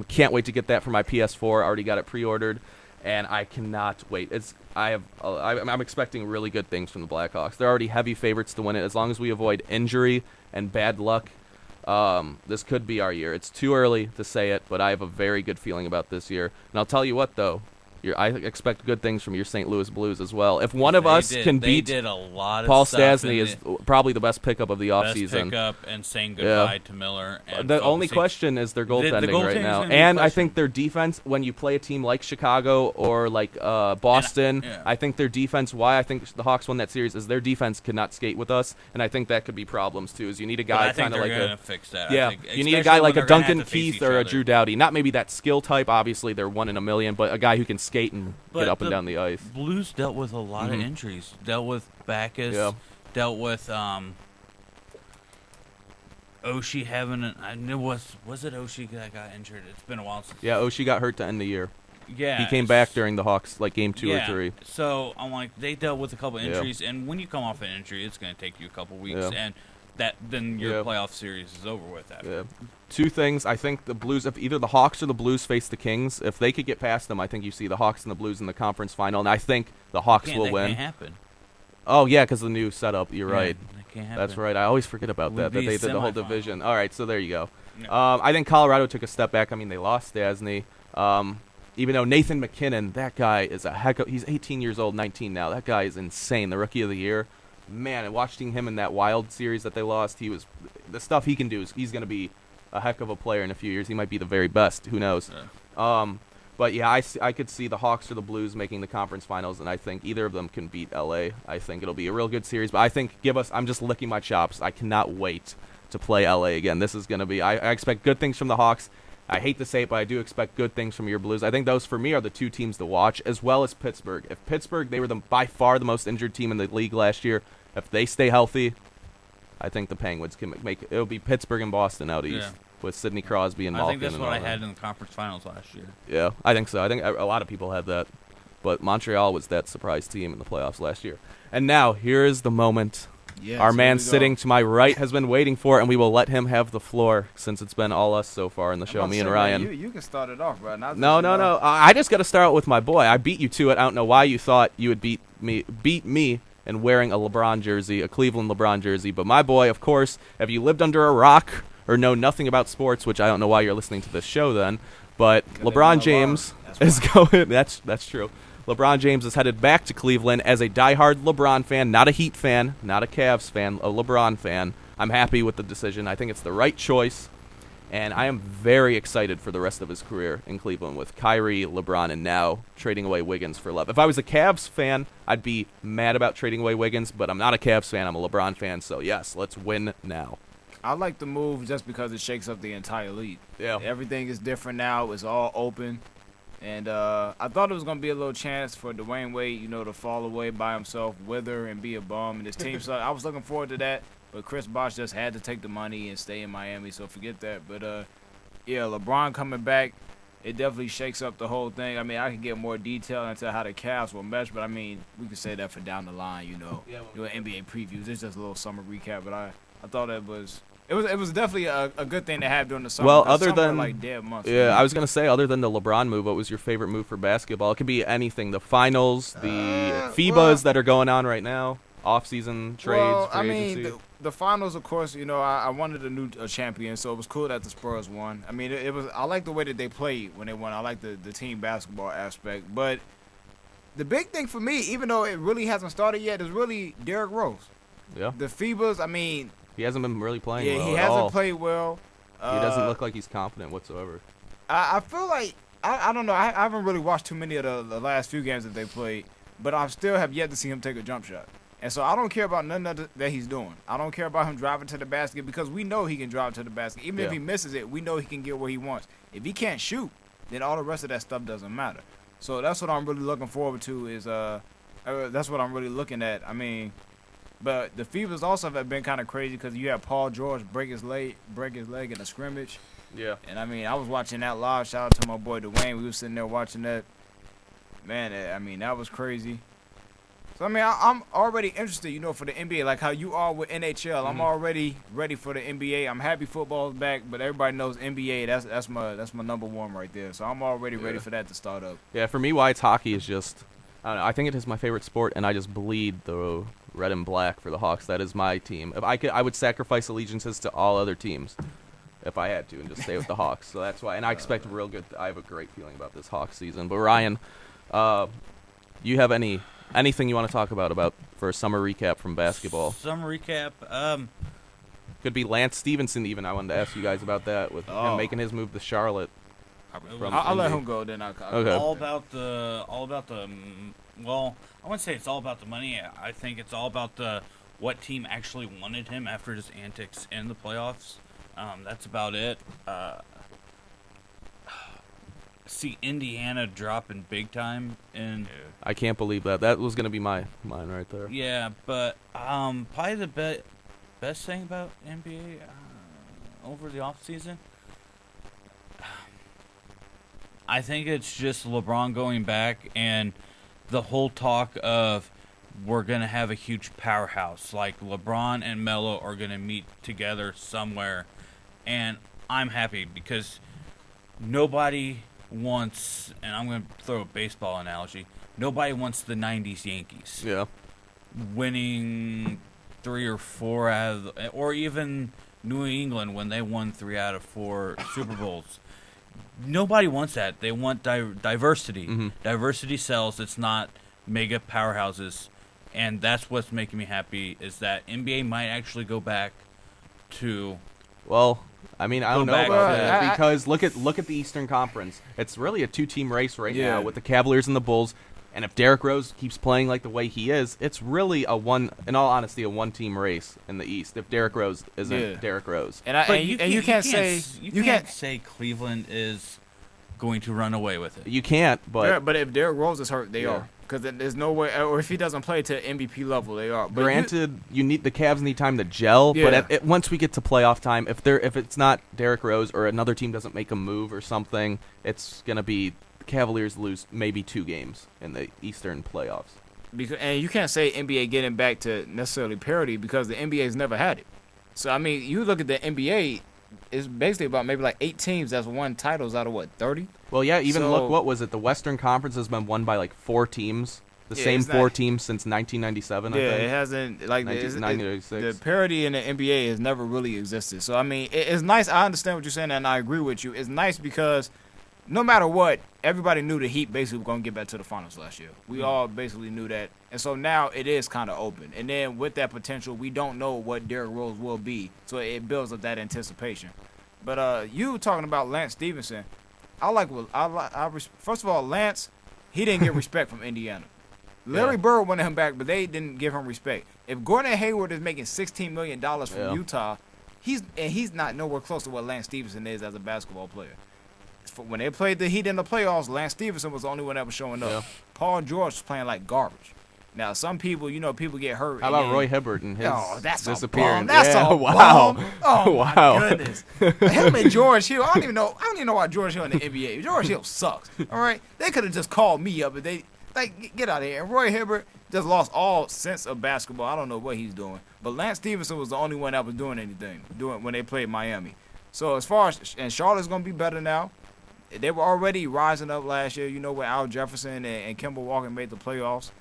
can't wait to get that for my PS4. I already got it pre-ordered, and I cannot wait. I'm expecting really good things from the Blackhawks. They're already heavy favorites to win it. As long as we avoid injury and bad luck, this could be our year. It's too early to say it, but I have a very good feeling about this year. And I'll tell you what, though. I expect good things from your St. Louis Blues as well. If one of us can beat
a lot of
Paul
stuff
Stastny is probably the best pickup of the offseason.
Best pickup and saying goodbye to Miller. And
the only question is their goaltending right now.
is
And I
question.
think their defense, when you play a team like Chicago or like Boston, I think their defense, why I think the Hawks won that series, is their defense could not skate with us. And I think that could be problems, too, is you need a guy kind of like
a fix that.
Yeah, you need a guy like a Duncan Keith or a Drew Doughty. Not maybe that skill type. Obviously, they're 1 in a million, but a guy who can skate and get up and down the ice.
Blues dealt with a lot of injuries. Dealt with Backus. Dealt with Oshie having was it Oshie that got injured? It's been a while since.
Yeah, Oshie got hurt to end the year.
Yeah,
he came back during the Hawks, like game 2 or 3.
So I'm like, they dealt with a couple injuries, and when you come off an injury, it's going to take you a couple weeks, and then your playoff series is over with after.
Yeah. 2 things. I think the Blues, if either the Hawks or the Blues face the Kings, if they could get past them, I think you see the Hawks and the Blues in the conference final, and I think the Hawks will win.
That can't happen.
Oh, yeah, because the new setup. You're right.
That can't happen.
That's right. I always forget about that they did the whole division. All right, so there you go.
Yeah.
I think Colorado took a step back. I mean, they lost Stastny. Even though Nathan McKinnon, that guy is a heck of – he's 18 years old, 19 now. That guy is insane, the Rookie of the Year. Man, and watching him in that Wild series that they lost, the stuff he can do, he's going to be a heck of a player in a few years. He might be the very best. Who knows?
Yeah.
But, yeah, I could see the Hawks or the Blues making the conference finals, and I think either of them can beat L.A. I think it'll be a real good series. But I think I'm just licking my chops. I cannot wait to play L.A. again. This is going to be – I expect good things from the Hawks. I hate to say it, but I do expect good things from your Blues. I think those, for me, are the 2 teams to watch, as well as Pittsburgh. If Pittsburgh, they were by far the most injured team in the league last year. If they stay healthy, I think the Penguins can make it. It'll be Pittsburgh and Boston out east with Sidney Crosby and Malkin.
I think that's what I had in the conference finals last year.
Yeah, I think so. I think a lot of people had that. But Montreal was that surprise team in the playoffs last year. And now, here is the moment our man sitting to my right has been waiting for, and we will let him have the floor since it's been all us so far in the show, me and Ryan.
You can start it off, bro.
No. I just got to start out with my boy. I beat you to it. I don't know why you thought you would beat me and wearing a LeBron jersey, a Cleveland LeBron jersey. But my boy, of course, have you lived under a rock or know nothing about sports, which I don't know why you're listening to this show then, but LeBron James is going – that's true. LeBron James is headed back to Cleveland as a diehard LeBron fan, not a Heat fan, not a Cavs fan, a LeBron fan. I'm happy with the decision. I think it's the right choice, and I am very excited for the rest of his career in Cleveland with Kyrie, LeBron, and now trading away Wiggins for Love. If I was a Cavs fan, I'd be mad about trading away Wiggins, but I'm not a Cavs fan. I'm a LeBron fan, so yes, let's win now.
I like the move just because it shakes up the entire league.
Yeah.
Everything is different now. It's all open. And I thought it was going to be a little chance for Dwayne Wade, to fall away by himself, wither, and be a bum. And his team, so I was looking forward to that. But Chris Bosh just had to take the money and stay in Miami, so forget that. But, yeah, LeBron coming back, it definitely shakes up the whole thing. I mean, I could get more detail into how the Cavs will mesh, but, I mean, we could say that for down the line, NBA previews. It's just a little summer recap. But I thought it was definitely a good thing to have during the summer.
Well, other than
like dead months.
Yeah, I was gonna say other than the LeBron move, what was your favorite move for basketball? It could be anything. The finals, the FIBAs that are going on right now, off-season trades.
Well,
free
I mean,
agency.
the finals, of course. I wanted a champion, so it was cool that the Spurs won. I mean, it was. I like the way that they played when they won. I like the team basketball aspect, but the big thing for me, even though it really hasn't started yet, is really Derrick Rose.
Yeah.
The FIBAs. I mean.
He hasn't been really playing well
he
at
hasn't
all.
played well.
He doesn't look like he's confident whatsoever.
I feel like I don't know. I haven't really watched too many of the last few games that they played, but I still have yet to see him take a jump shot. And so I don't care about none of that he's doing. I don't care about him driving to the basket because we know he can drive to the basket. Even if he misses it, we know he can get where he wants. If he can't shoot, then all the rest of that stuff doesn't matter. So that's what I'm really looking forward to. That's what I'm really looking at. I mean. But the fevers also have been kind of crazy because you have Paul George break his leg in a scrimmage.
Yeah.
And I mean, I was watching that live. Shout out to my boy Dwayne. We were sitting there watching that. Man, I mean, that was crazy. So, I mean, I'm already interested, you know, for the NBA, like how you are with NHL. I'm already ready for the NBA. I'm happy football's back, but everybody knows NBA, that's my number one right there. So I'm already ready for that to start up.
Yeah, for me, why it's hockey is just, I don't know, I think it is my favorite sport, and I just bleed the red and black for the Hawks. That is my team. If I could, I would sacrifice allegiances to all other teams if I had to and just stay with the Hawks. So that's why, and I expect real good. I have a great feeling about this Hawks season. But Ryan, you have anything you want to talk about for a summer recap from basketball?
Summer recap.
Could be Lance Stevenson even. I wanted to ask you guys about that with him making his move to Charlotte.
I'll let him go then.
Okay.
All about the. Well, I wouldn't say it's all about the money. I think it's all about what team actually wanted him after his antics in the playoffs. That's about it. See Indiana dropping big time, and
I can't believe that. That was going to be mine right there.
yeah, but probably the best thing about NBA over the off season, I think it's just LeBron going back and the whole talk of we're gonna have a huge powerhouse, like LeBron and Melo are gonna meet together somewhere, and I'm happy because nobody wants, and I'm going to throw a baseball analogy, nobody wants the 90s Yankees.
Yeah.
Winning 3 or 4 out of, or even New England when they won 3 out of 4 Super Bowls. Nobody wants that. They want diversity.
Mm-hmm.
Diversity sells. It's not mega powerhouses. And that's what's making me happy is that NBA might actually go back to...
Well, I mean, I don't know
back
about
to-
that because look at the Eastern Conference. It's really a 2-team race right
Yeah.
now with the Cavaliers and the Bulls. And if Derrick Rose keeps playing like the way he is, it's really in all honesty, a 1-team race in the East. If Derrick Rose isn't Derrick Rose,
And you can't
say Cleveland is going to run away with it.
you can't. But
but if Derrick Rose is hurt, they
Yeah.
are. Because there's no way, or if he doesn't play to MVP level, they are. But
granted, the Cavs need time to gel.
Yeah.
But once we get to playoff time, if it's not Derrick Rose or another team doesn't make a move or something, it's gonna be the Cavaliers lose maybe 2 games in the Eastern playoffs.
and you can't say NBA getting back to necessarily parity because the NBA has never had it. So I mean, you look at the NBA, it's basically about maybe like 8 teams that's won titles out of what 30.
Well, yeah, even
So-
look, what was it? The Western Conference has been won by like 4 teams. The
Yeah,
same
it's
4
not-
teams since 1997, I
Yeah,
think.
it hasn't like
1996.
the parity in the NBA has never really existed. So I mean, it's nice. I understand what you're saying, and I agree with you. It's nice because no matter what, everybody knew the Heat basically were going to get back to the finals last year. We all basically knew that, and so now it is kind of open. And then with that potential, we don't know what Derrick Rose will be, so it builds up that anticipation. But you talking about Lance Stevenson, first of all, Lance, he didn't get respect from Indiana. Larry Bird wanted him back, but they didn't give him respect. If Gordon Hayward is making $16 million from Utah, he's not nowhere close to what Lance Stevenson is as a basketball player. When they played the Heat in the playoffs, Lance Stevenson was the only one that was showing up.
Yeah.
Paul George was playing like garbage. Now, some people, people get hurt.
How about Roy Hibbert and his
That's
disappearance?
A bum. That's
yeah,
a
wow.
bum. Oh
Wow.
my goodness. Him and George Hill. I don't even know why George Hill in the NBA. George Hill sucks. All right, they could have just called me up, but they get out of here. And Roy Hibbert just lost all sense of basketball. I don't know what he's doing. But Lance Stevenson was the only one that was doing anything when they played Miami. So as far as and Charlotte's gonna be better now. They were already rising up last year. With Al Jefferson and Kemba Walker made the playoffs.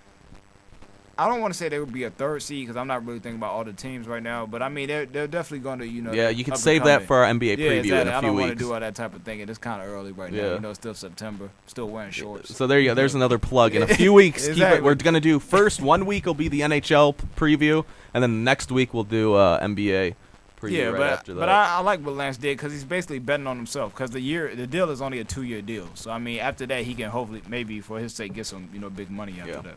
I don't want to say they would be a 3rd seed because I'm not really thinking about all the teams right now. But I mean, they're definitely going to,
Yeah, you can
up
save
and
that
coming.
for our NBA
Yeah,
preview
exactly.
in a
I
few
don't want to
weeks.
do all that type of thing. It's kind of early right
Yeah.
now. It's still September. Still wearing shorts.
So there you go. There's another plug. In a few weeks,
Exactly.
we're going to do first 1 week will be the NHL preview, and then next week we'll do NBA preview
Yeah,
right
but
after that.
but I like what Lance did because he's basically betting on himself because the deal is only a 2-year deal. So I mean, after that, he can hopefully maybe for his sake get some big money after that.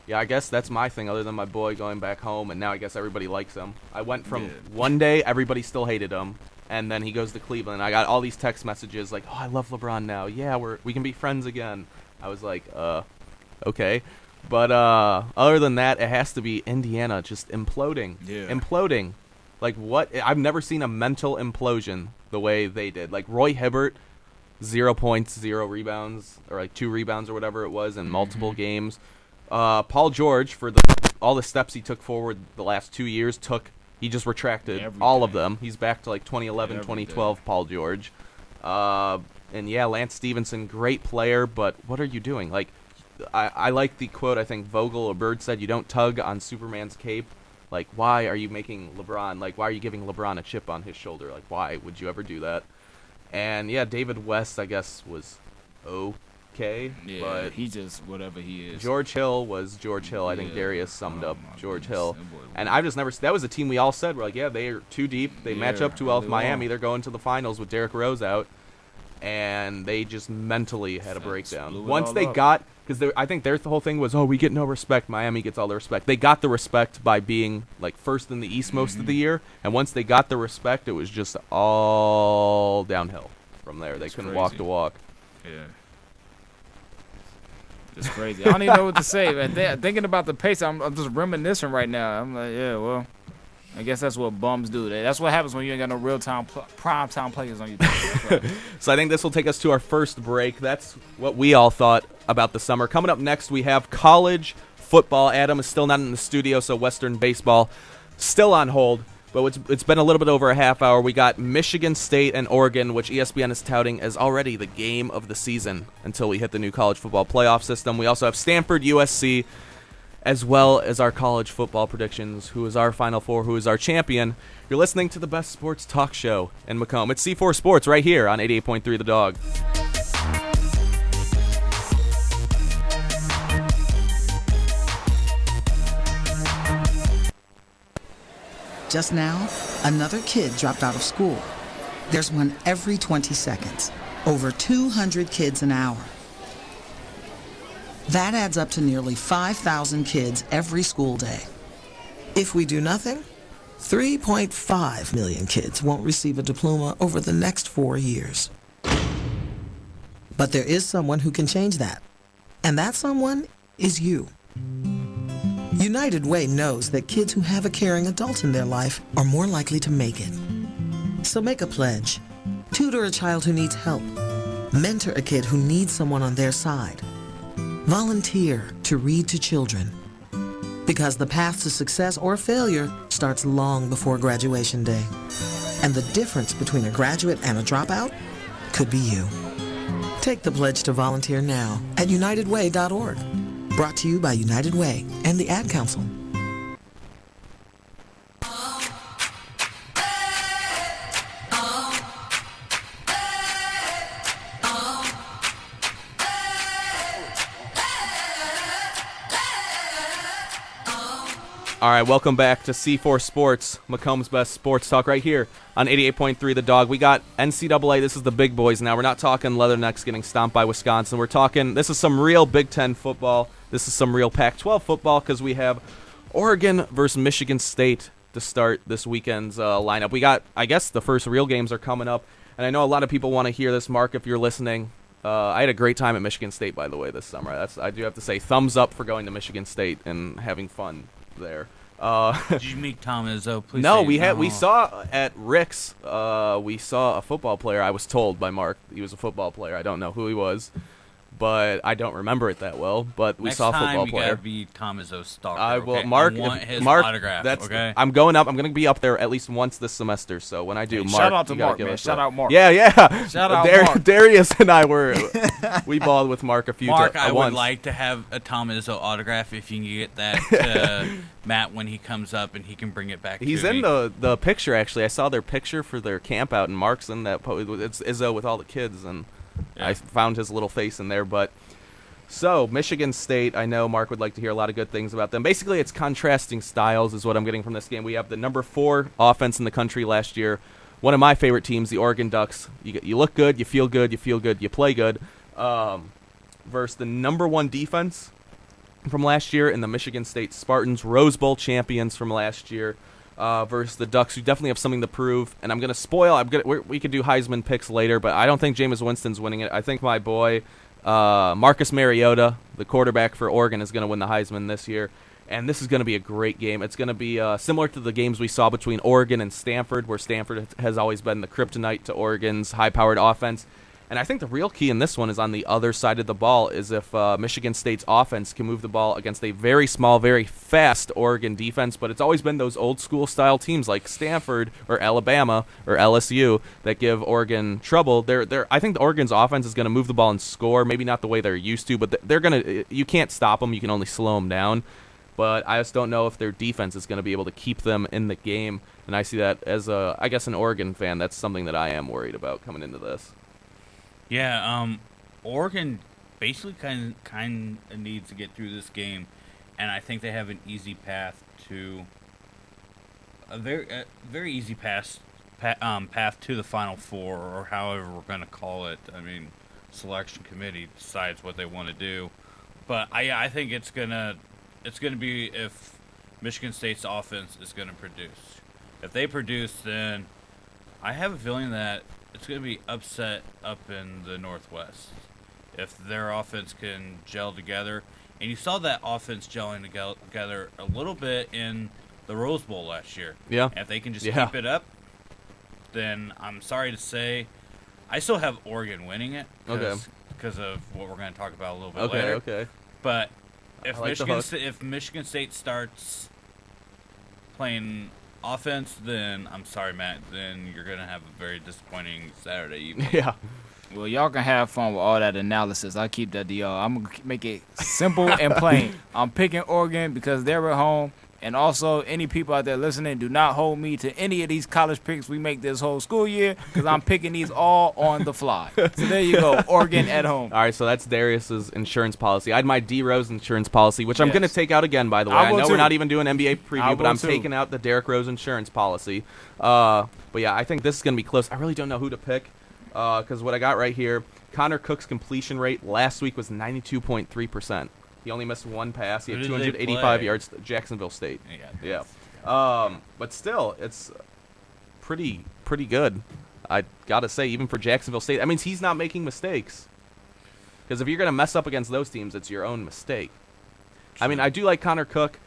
Yeah, I guess that's my thing, other than my boy going back home, and now I guess everybody likes him. I went from one day, everybody still hated him, and then he goes to Cleveland. I got all these text messages like, oh, I love LeBron now. Yeah, we can be friends again. I was like, okay. But other than that, it has to be Indiana just imploding.
Yeah.
Imploding. Like, what? I've never seen a mental implosion the way they did. Like, Roy Hibbert, 0 points, 0 rebounds, or like 2 rebounds or whatever it was in multiple games. Paul George, for all the steps he took forward the last 2 years, he just retracted all of them. He's back to like 2011, 2012 Paul George. And yeah, Lance Stevenson, great player, but what are you doing? Like, I like the quote, I think Vogel or Bird said, you don't tug on Superman's cape. Like, why are you making LeBron, like, why are you giving LeBron a chip on his shoulder? Like, why would you ever do that? And yeah, David West, I guess, was okay.
Yeah,
but
he just whatever he is.
George Hill was George Hill. I think Darius summed up George Hill.
That boy
And I've just never, that was a team we all said, we're like, yeah, they are too deep. They match up too well with
really
Miami.
are.
They're going to the finals with Derrick Rose out. And they just mentally had a
Blew
breakdown.
it
Once
all
they
up.
got, because I think their whole thing was, we get no respect. Miami gets all the respect. They got the respect by being like first in the East most of the year. And once they got the respect, it was just all downhill from there. They couldn't walk
crazy.
to walk.
Yeah. It's crazy. I don't even know what to say. Man. Thinking about the pace, I'm just reminiscing right now. I'm like, yeah, well, I guess that's what bums do. That's what happens when you ain't got no prime time players on your team.
So I think this will take us to our first break. That's what we all thought about the summer. Coming up next, we have college football. Adam is still not in the studio, so Western baseball still on hold. But it's been a little bit over a half hour. We got Michigan State and Oregon, which ESPN is touting as already the game of the season until we hit the new college football playoff system. We also have Stanford, USC, as well as our college football predictions, who is our Final Four, who is our champion. You're listening to the best sports talk show in Macomb. It's C4 Sports right here on 88.3 The Dog.
Just now, another kid dropped out of school. There's one every 20 seconds. Over 200 kids an hour. That adds up to nearly 5,000 kids every school day.
If we do nothing, 3.5 million kids won't receive a diploma over the next 4 years. But there is someone who can change that. And that someone is you. United Way knows that kids who have a caring adult in their life are more likely to make it. So make a pledge. Tutor a child who needs help. Mentor a kid who needs someone on their side. Volunteer to read to children. Because the path to success or failure starts long before graduation day. And the difference between a graduate and a dropout could be you. Take the pledge to volunteer now at unitedway.org. Brought to you by United Way and the Ad Council.
All right, welcome back to C4 Sports, Macomb's best sports talk right here on 88.3 The Dog. We got NCAA. This is the big boys now. We're not talking Leathernecks getting stomped by Wisconsin. We're talking, this is some real Big Ten football. This is some real Pac-12 football because we have Oregon versus Michigan State to start this weekend's lineup. We got, I guess, the first real games are coming up, and I know a lot of people want to hear this. Mark, if you're listening, I had a great time at Michigan State, by the way, this summer. I do have to say, thumbs up for going to Michigan State and having fun there.
Did you meet Tom Izzo? Please
No,
say
we saw at Rick's. We saw a football player. I was told by Mark he was a football player. I don't know who he was, but I don't remember it that well. But we
Next
saw a
time
football
you
player.
gotta be Tom Izzo's stalker.
I will.
Okay?
Mark,
I want
if-
his
Mark,
autograph.
that's.
Okay.
I'm going up. I'm going to be up there at least once this semester. So when I do,
Hey,
Mark,
shout out to
you gotta
Mark,
give
man.
us
Shout
a-
out Mark.
Yeah.
Shout out Mark.
Darius and I we balled with Mark a few
Mark,
times.
I would like to have a Tom Izzo autograph if you can get that to Matt when he comes up and he can bring it back.
He's
to
in
me.
the picture, actually. I saw their picture for their camp out, and Mark's in that. It's Izzo with all the kids, and
Yeah.
I found his little face in there. But so, Michigan State, I know Mark would like to hear a lot of good things about them. Basically, it's contrasting styles is what I'm getting from this game. We have the number 4 offense in the country last year. One of my favorite teams, the Oregon Ducks. You look good, you feel good, you play good. Versus the number 1 defense from last year in the Michigan State Spartans, Rose Bowl champions from last year, versus the Ducks, who definitely have something to prove. And I'm going to spoil. We could do Heisman picks later, but I don't think Jameis Winston's winning it. I think my boy Marcus Mariota, the quarterback for Oregon, is going to win the Heisman this year. And this is going to be a great game. It's going to be similar to the games we saw between Oregon and Stanford, where Stanford has always been the kryptonite to Oregon's high-powered offense. And I think the real key in this one is on the other side of the ball, is if Michigan State's offense can move the ball against a very small, very fast Oregon defense. But it's always been those old-school style teams like Stanford or Alabama or LSU that give Oregon trouble. I think the Oregon's offense is going to move the ball and score, maybe not the way they're used to, but they're going to. You can't stop them. You can only slow them down. But I just don't know if their defense is going to be able to keep them in the game. And I see that as, I guess, an Oregon fan, that's something that I am worried about coming into this.
Yeah, Oregon basically kind of needs to get through this game, and I think they have an easy path to a very easy path to the Final Four, or however we're going to call it. I mean, selection committee decides what they want to do, but I think it's gonna be if Michigan State's offense is going to produce. If they produce, then I have a feeling that it's going to be upset up in the Northwest if their offense can gel together. And you saw that offense gelling together a little bit in the Rose Bowl last year.
Yeah.
And if they can just keep it up, then I'm sorry to say, I still have Oregon winning it because of what we're going to talk about a little bit later.
Okay.
But if
like
Michigan State starts playing offense, then I'm sorry, Matt. Then you're gonna have a very disappointing Saturday evening.
Yeah.
Well, y'all can have fun with all that analysis. I'll keep that to y'all. I'm going to make it simple and plain. I'm picking Oregon because they're at home. And also, any people out there listening, do not hold me to any of these college picks we make this whole school year, because I'm picking these all on the fly. So there you go, Oregon at home.
All right, so that's Darius's insurance policy. I had my D Rose insurance policy, which I'm going to take out again, by the way. I know we're not even doing NBA preview, but I'm taking out the Derrick Rose insurance policy. But yeah, I think this is going to be close. I really don't know who to pick, because what I got right here, Connor Cook's completion rate last week was 92.3%. He only missed one pass. He had 285 yards. Jacksonville State. Yeah. But still, it's pretty good. I gotta say, even for Jacksonville State, that means he's not making mistakes. Because if you're gonna mess up against those teams, it's your own mistake. True. I mean, I do like Connor Cook.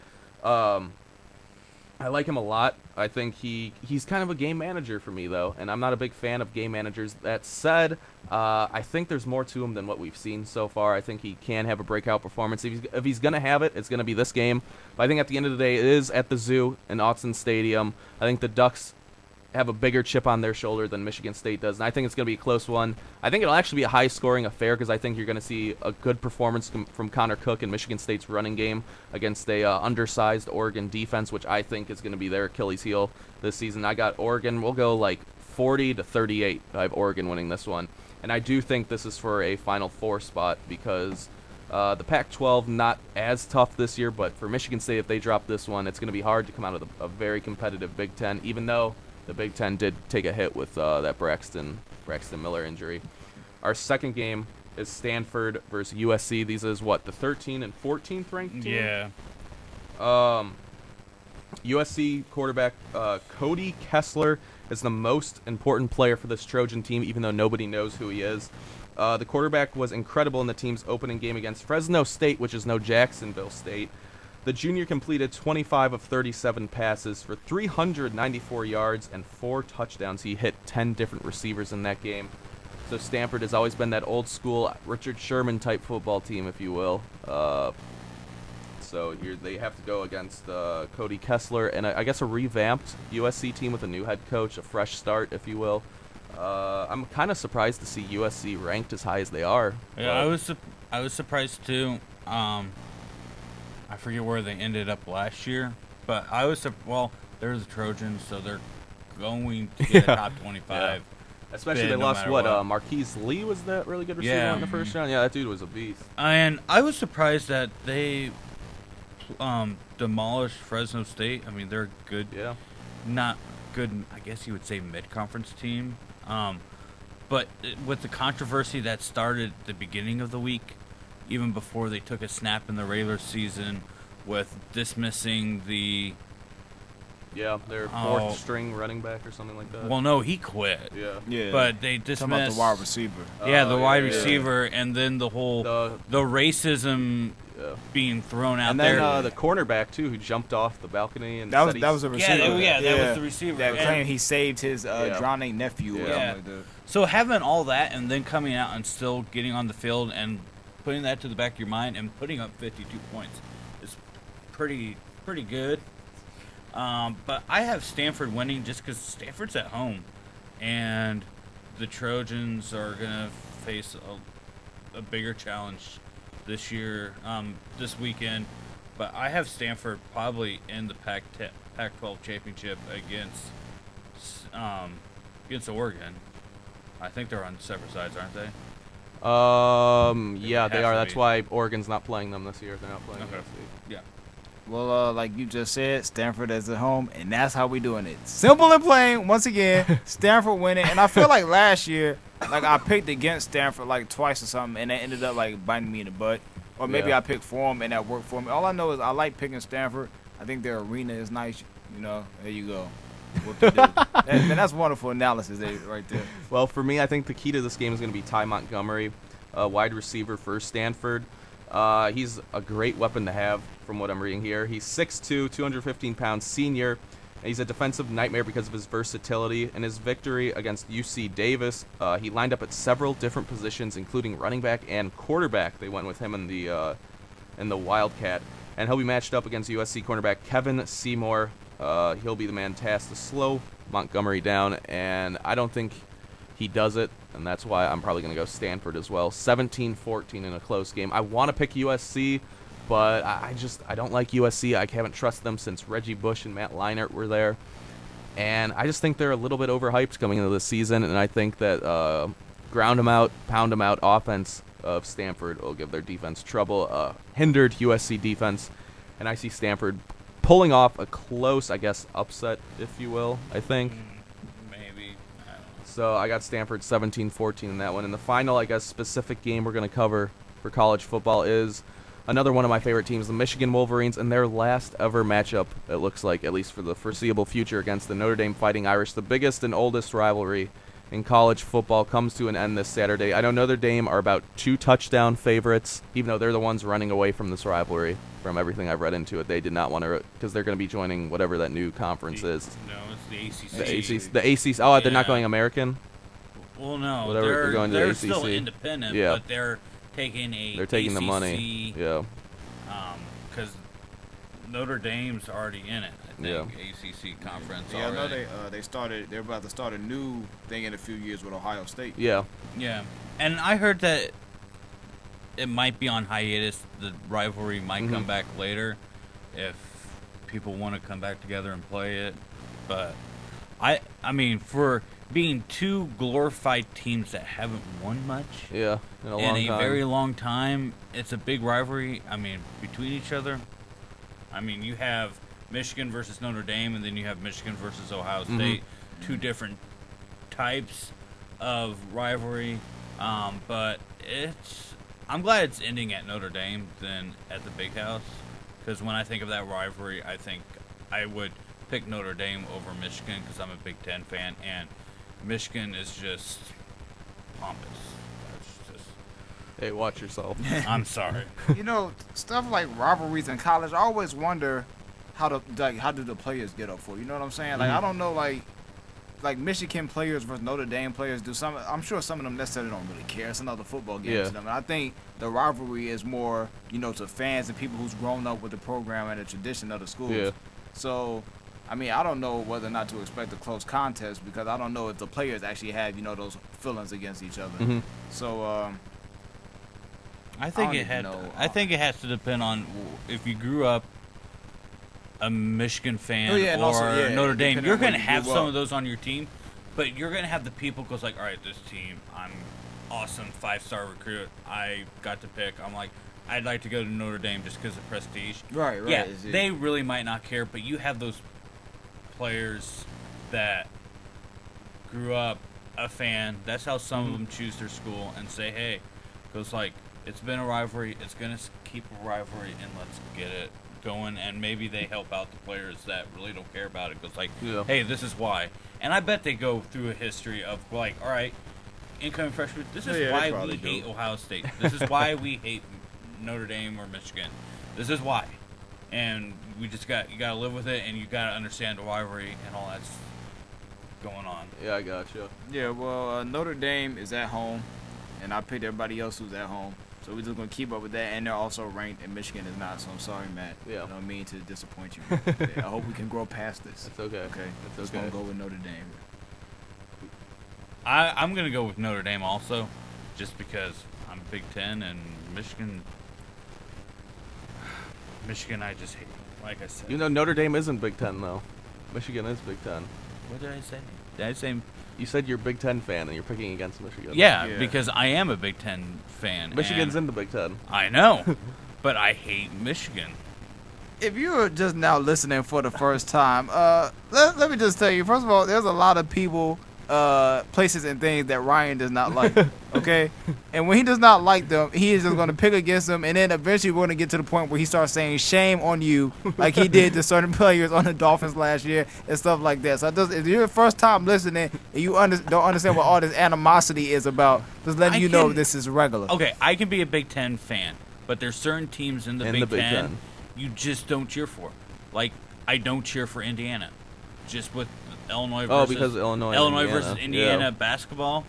I like him a lot. I think he's kind of a game manager for me, though, and I'm not a big fan of game managers. That said, I think there's more to him than what we've seen so far. I think he can have a breakout performance. If he's going to have it, it's going to be this game. But I think at the end of the day, it is at the Zoo in Autzen Stadium. I think the Ducks have a bigger chip on their shoulder than Michigan State does, and I think it's going to be a close one. I think it'll actually be a high-scoring affair because I think you're going to see a good performance from Connor Cook in Michigan State's running game against a undersized Oregon defense, which I think is going to be their Achilles heel this season. I got Oregon. We'll go like 40-38. I have Oregon winning this one, and I do think this is for a Final Four spot because the Pac-12 not as tough this year, but for Michigan State, if they drop this one, it's going to be hard to come out of a very competitive Big Ten, even though the Big Ten did take a hit with that Braxton Miller injury. Our second game is Stanford versus USC. These is what, the 13th and 14th ranked team?
Yeah.
USC quarterback Cody Kessler is the most important player for this Trojan team, even though nobody knows who he is. The quarterback was incredible in the team's opening game against Fresno State, which is no Jacksonville State. The junior completed 25 of 37 passes for 394 yards and 4 touchdowns. He hit 10 different receivers in that game. So Stanford has always been that old school Richard Sherman type football team, if you will. So they have to go against Cody Kessler and I guess a revamped USC team with a new head coach, a fresh start, if you will. I'm kind of surprised to see USC ranked as high as they are.
Yeah, I was surprised too. I forget where they ended up last year, but they're the Trojans, so they're going to get a top 25. Yeah.
Especially they lost Marquise Lee was that really good receiver in the first round. Yeah, that dude was a beast.
And I was surprised that they demolished Fresno State. I mean, they're good.
Yeah.
Not good, I guess you would say mid-conference team. But with the controversy that started at the beginning of the week, even before they took a snap in the regular season with dismissing the
Yeah, their fourth string running back or something like that.
Well, no, he quit.
Yeah.
Yeah.
But they
Talking about
dismissed
the wide receiver.
Yeah, the wide
yeah.
receiver, and then the whole
The-
the racism
Yeah.
being thrown out
And
there.
then the cornerback too, who jumped off the balcony and
That
said
was a receiver.
that was the receiver.
That
And-
claimed he saved his
Yeah.
drowning nephew or
Yeah.
something
Yeah.
like that.
So having all that and then coming out and still getting on the field and putting that to the back of your mind and putting up 52 points is pretty good. But I have Stanford winning just because Stanford's at home, and the Trojans are gonna face a bigger challenge this year, this weekend. But I have Stanford probably in the Pac-12 championship against Oregon. I think they're on separate sides, aren't they?
Yeah, they
have
are.
to
That's
be.
why Oregon's not playing them this year. They're not playing
Okay.
USC.
Yeah.
Well, like you just said, Stanford is at home, and that's how we doing it. Simple and plain. Once again, Stanford winning, and I feel like last year, like I picked against Stanford like twice or something, and it ended up like biting me in the butt. Or maybe
Yeah.
I picked for them, and that worked for me. All I know is I like picking Stanford. I think their arena is nice. You know, there you go. What to do? That's wonderful analysis right there.
Well, for me, I think the key to this game is going to be Ty Montgomery, wide receiver for Stanford. He's a great weapon to have, from what I'm reading here. He's 6'2", 215 pounds, senior. And he's a defensive nightmare because of his versatility. In his victory against UC Davis, he lined up at several different positions, including running back and quarterback. They went with him in the Wildcat. And he'll be matched up against USC cornerback Kevin Seymour. He'll be the man tasked to slow Montgomery down, and I don't think he does it, and that's why I'm probably going to go Stanford as well. 17-14 in a close game. I want to pick USC, but I don't like USC. I haven't trusted them since Reggie Bush and Matt Leinart were there, and I just think they're a little bit overhyped coming into the season, and I think that ground them out, pound them out offense of Stanford will give their defense trouble. Hindered USC defense, and I see Stanford pulling off a close, I guess, upset, if you will, I think.
Maybe. I don't know.
So I got Stanford 17-14 in that one. And the final, I guess, specific game we're going to cover for college football is another one of my favorite teams, the Michigan Wolverines, and their last ever matchup, it looks like, at least for the foreseeable future, against the Notre Dame Fighting Irish. The biggest and oldest rivalry in college football comes to an end this Saturday. I know Notre Dame are about 2 touchdown favorites, even though they're the ones running away from this rivalry. From everything I've read into it, they did not want to, because they're going to be joining whatever that new conference is.
No, it's the
The
ACC.
ACC. The ACC. Oh, they're not
Yeah.
going American.
Well, no,
Whatever, they're going to the
they're
ACC.
still independent,
Yeah.
but they're taking
They're taking the money.
ACC,
Yeah.
because Notre Dame's already in it. I think
Yeah.
ACC conference
Yeah, I know
already.
they're about to start a new thing in a few years with Ohio State.
Yeah.
Yeah, and I heard that it might be on hiatus. The rivalry might come back later if people want to come back together and play it. But I mean, for being two glorified teams that haven't won much
Yeah. In a
in
long
a
time.
very long time, it's a big rivalry. I mean, between each other. I mean, you have Michigan versus Notre Dame, and then you have Michigan versus Ohio State. Two different types of rivalry, but I'm glad it's ending at Notre Dame than at the Big House, because when I think of that rivalry, I think I would pick Notre Dame over Michigan because I'm a Big Ten fan, and Michigan is just pompous. It's just,
Hey, watch yourself.
I'm sorry.
You know, stuff like rivalries in college, I always wonder how do the players get up for it? You know what I'm saying? Like I don't know, like Michigan players versus Notre Dame players do some. I'm sure some of them necessarily don't really care. It's another football game
Yeah.
to them. And I think the rivalry is more, you know, to fans and people who's grown up with the program and the tradition of the schools.
Yeah.
So, I mean, I don't know whether or not to expect a close contest because I don't know if the players actually have, you know, those feelings against each other.
Mhm.
So,
I think
don't
it
even
had.
know.
I think it has to depend on if you grew up a Michigan fan
Oh, yeah, and
or
also, yeah,
Notre Dame.
depending
You're
on where
going to
you
have
grew
some
up.
of those on your team, but you're going to have the people goes like, all right, this team, I'm awesome 5-star recruit. I got to pick. I'm like, I'd like to go to Notre Dame just because of prestige.
right.
Yeah,
Is it-
they really might not care, but you have those players that grew up a fan. That's how some of them choose their school and say, hey, goes like, it's been a rivalry. It's going to keep a rivalry, and let's get it going, and maybe they help out the players that really don't care about it. Because like,
Yeah.
hey, this is why. And I bet they go through a history of like, all right, incoming freshmen, this is
Yeah, they
why
probably
we
do.
hate Ohio State. This is why we hate Notre Dame or Michigan. This is why. And you got to live with it, and you got to understand the rivalry and all that's going on.
Yeah, I got you.
Yeah, well, Notre Dame is at home, and I picked everybody else who's at home. So we're just going to keep up with that, and they're also ranked, and Michigan is not, so I'm sorry, Matt.
Yeah.
I don't mean to disappoint you. I hope we can grow past this.
It's okay.
Okay,
It's
just
okay.
going to go with Notre Dame.
I'm going to go with Notre Dame also, just because I'm Big Ten, and Michigan, I just hate. Like I said.
You know, Notre Dame isn't Big Ten, though. Michigan is Big Ten.
What did I say? Did I say?
You said you're a Big Ten fan, and you're picking against Michigan.
Yeah,
Yeah.
because I am a Big Ten fan.
Michigan's
and
in the Big Ten.
I know, but I hate Michigan.
If you're just now listening for the first time, let me just tell you, first of all, there's a lot of people, places and things that Ryan does not like, okay? And when he does not like them, he is just going to pick against them, and then eventually we're going to get to the point where he starts saying shame on you, like he did to certain players on the Dolphins last year and stuff like that. So if you're the first time listening and you don't understand what all this animosity is about, just letting you know this is regular.
Okay, I can be a Big Ten fan, but there's certain teams in the Big Ten
Ten.
you just don't cheer for. Like, I don't cheer for Indiana. Just with Illinois versus
Oh, because Illinois and Indiana.
versus Indiana
Yeah.
basketball.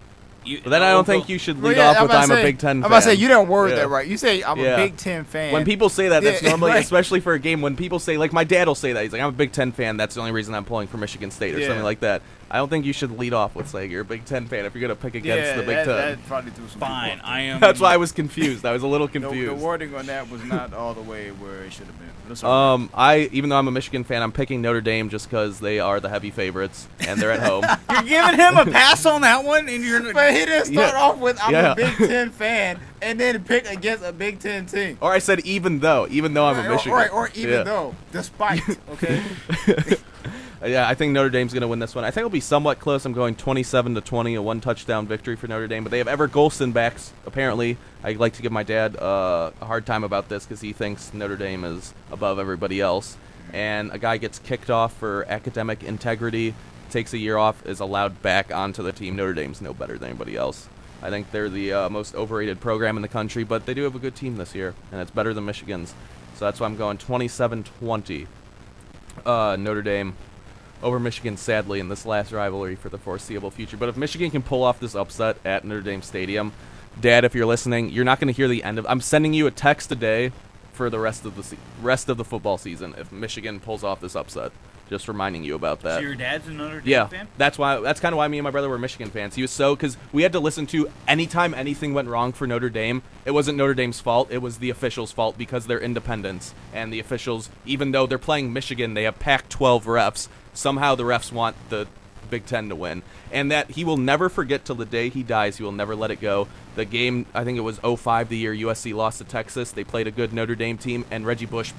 But then I don't think you should lead
Well,
off
I'm
with
about
I'm
to
a
say-
Big Ten fan.
I'm about to say, you didn't word
Yeah.
that right. You say I'm
Yeah.
a Big Ten fan.
When people say that, that's
Yeah,
normally,
right.
especially for a game, when people say, like my dad will say that, he's like, I'm a Big Ten fan, that's the only reason I'm pulling for Michigan State or
Yeah.
something like that. I don't think you should lead off with saying you're a Big Ten fan if you're going to pick against the Big Ten.
that probably threw some
fine.
people off.
I am.
That's why I was confused. I was a little
The
confused.
wording on that was not all the way where it should have been. But it's all right.
Even though I'm a Michigan fan, I'm picking Notre Dame just because they are the heavy favorites and they're at home.
You're giving him a pass on that one, and you're.
But he didn't start
Yeah.
off with I'm
Yeah.
a Big Ten fan and then pick against a Big Ten team.
Or I said even though I'm a Michigan.
Or even
Yeah.
though, despite, okay?
Yeah, I think Notre Dame's going to win this one. I think it'll be somewhat close. I'm going 27-20, a one-touchdown victory for Notre Dame. But they have Everett Golston backs, apparently. I'd like to give my dad a hard time about this because he thinks Notre Dame is above everybody else. And a guy gets kicked off for academic integrity, takes a year off, is allowed back onto the team. Notre Dame's no better than anybody else. I think they're the most overrated program in the country, but they do have a good team this year, and it's better than Michigan's. So that's why I'm going 27-20. Notre Dame over Michigan, sadly, in this last rivalry for the foreseeable future. But if Michigan can pull off this upset at Notre Dame Stadium, Dad, if you're listening, you're not going to hear the end of. I'm sending you a text a day for the rest of the football season if Michigan pulls off this upset. Just reminding you about that.
So your dad's a Notre Dame
Yeah,
fan?
that's kind of why me and my brother were Michigan fans. He was because we had to listen to anytime anything went wrong for Notre Dame, it wasn't Notre Dame's fault, it was the officials' fault because they're independents. And the officials, even though they're playing Michigan, they have Pac-12 refs. Somehow the refs want the Big Ten to win. And that he will never forget till the day he dies. He will never let it go. The game, I think it was 05, the year USC lost to Texas. They played a good Notre Dame team, and Reggie Bush,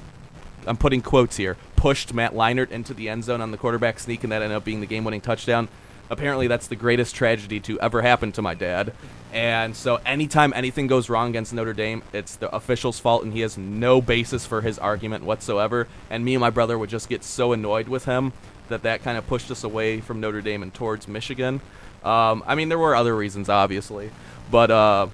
I'm putting quotes here, pushed Matt Leinart into the end zone on the quarterback sneak, and that ended up being the game-winning touchdown. Apparently, that's the greatest tragedy to ever happen to my dad. And so anytime anything goes wrong against Notre Dame, it's the official's fault, and he has no basis for his argument whatsoever. And me and my brother would just get so annoyed with him that kind of pushed us away from Notre Dame and towards Michigan. I mean, there were other reasons, obviously, but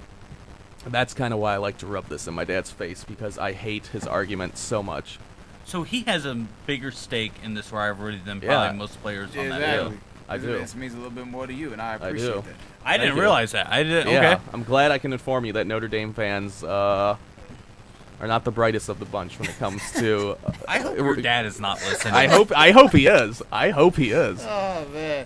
that's kind of why I like to rub this in my dad's face, because I hate his argument so much.
So he has a bigger stake in this rivalry than
Yeah.
probably most players on that
Exactly.
field.
I do.
This means a little bit more to you, and I
do.
appreciate that.
I
Thank
didn't
you.
realize that. I didn't.
Yeah,
Okay.
I'm glad I can inform you that Notre Dame fans are not the brightest of the bunch when it comes to.
I hope your dad is not listening.
I hope he is. I hope he is.
Oh, man.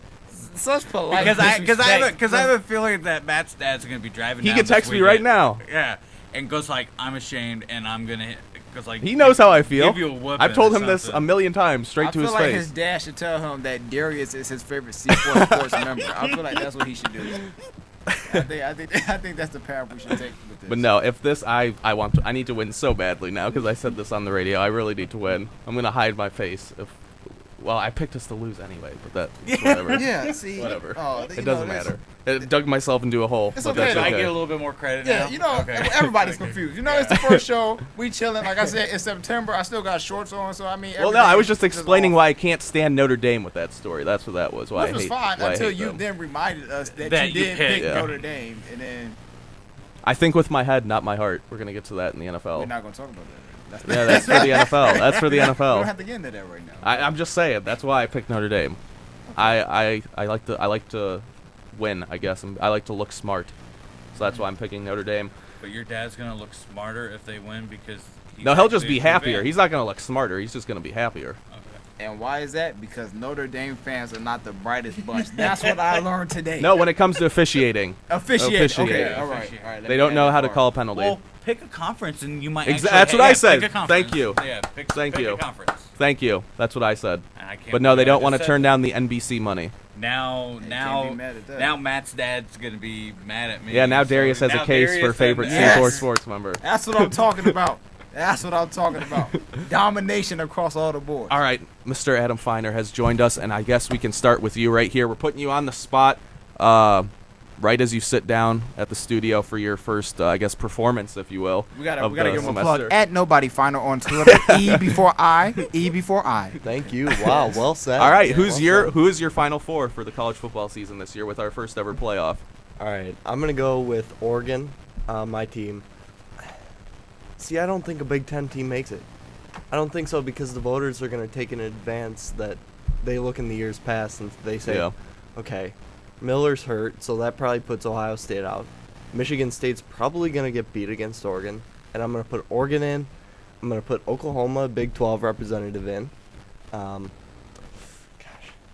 Such polite
because I have a feeling that Matt's dad's gonna be driving.
He
down
can
this
text me right
weekend.
now.
Yeah, and goes like, "I'm ashamed, and I'm gonna hit." Because like
He knows how I feel.
Give you a whooping
I've told
or
him this
something.
a million times, straight
I
to
feel
his
like
face.
his dad should tell him that Darius is his favorite C4 Sports member. I feel like that's what he should do. I think that's the path we should take with this.
But no, if this, I need to win so badly now because I said this on the radio. I really need to win. I'm gonna hide my face Well, I picked us to lose anyway, but whatever.
Yeah, see.
Whatever.
Oh,
It doesn't matter. It dug myself into a hole.
It's
but
okay.
that's
I
okay.
get a little bit more credit
Yeah,
now. Okay.
everybody's confused. It's the first show. We chilling. Like I said, it's September. I still got shorts on, so I mean.
Well, no, I was just
everything is
explaining
off.
why I can't stand Notre Dame with that story. That's what that was. Why
Which
I
was
hate.
fine
why I
until
hate
you
them.
then reminded us that
That
you
you
did
picked.
pick
Yeah.
Notre Dame, and then
I think with my head, not my heart. We're gonna get to that in the
we're
NFL.
not going to talk about that.
Yeah, that's for the NFL. That's for the
We don't
NFL.
have to get into that right now.
I'm just saying. That's why I picked Notre Dame. I like to win. I guess I like to look smart. So that's why I'm picking Notre Dame.
But your dad's gonna look smarter if they win because.
No, he'll just
actually
be
a true
happier.
fan.
He's not gonna look smarter. He's just gonna be happier.
And why is that? Because Notre Dame fans are not the brightest bunch. That's what I learned today.
No, when it comes to officiating,
Officiate.
Officiating.
Okay, all right.
Officiate.
All right, let
they
me
don't
add
know
that
how to
part.
call a penalty.
Well, pick a conference and you might.
Exa-
actually,
that's what I said.
Pick a conference.
Thank you.
Yeah, pick
Thank you.
a conference.
Thank you. That's what I said.
And I can't
But no, they
believe I
don't want to
just
turn
said
down the NBC money.
that. Now,
can't be mad at that.
now Matt's dad's gonna be mad at me.
Yeah, now
so
Darius has a
now
case
Darius
for favorite
has-
Yes.
C4 sports member.
That's what I'm talking about. That's what I'm talking about. Domination across all the boards.
All right, Mr. Adam Feiner has joined us, and I guess we can start with you right here. We're putting you on the spot right as you sit down at the studio for your first, I guess, performance, if you will.
We gotta
of
give
the
him a
semester.
plug. At Nobody Final on Twitter. E before I. E before I.
Thank you. Wow, well said.
All right,
Yeah,
who
well
is your Final Four for the college football season this year with our first ever playoff?
said. All right, I'm gonna go with Oregon, my team. See, I don't think a Big Ten team makes it. I don't think so because the voters are gonna take in advance that they look in the years past and they say,
Yeah.
okay, Miller's hurt, so that probably puts Ohio State out. Michigan State's probably gonna get beat against Oregon, and I'm gonna put Oregon in. I'm gonna put Oklahoma, Big 12 representative in.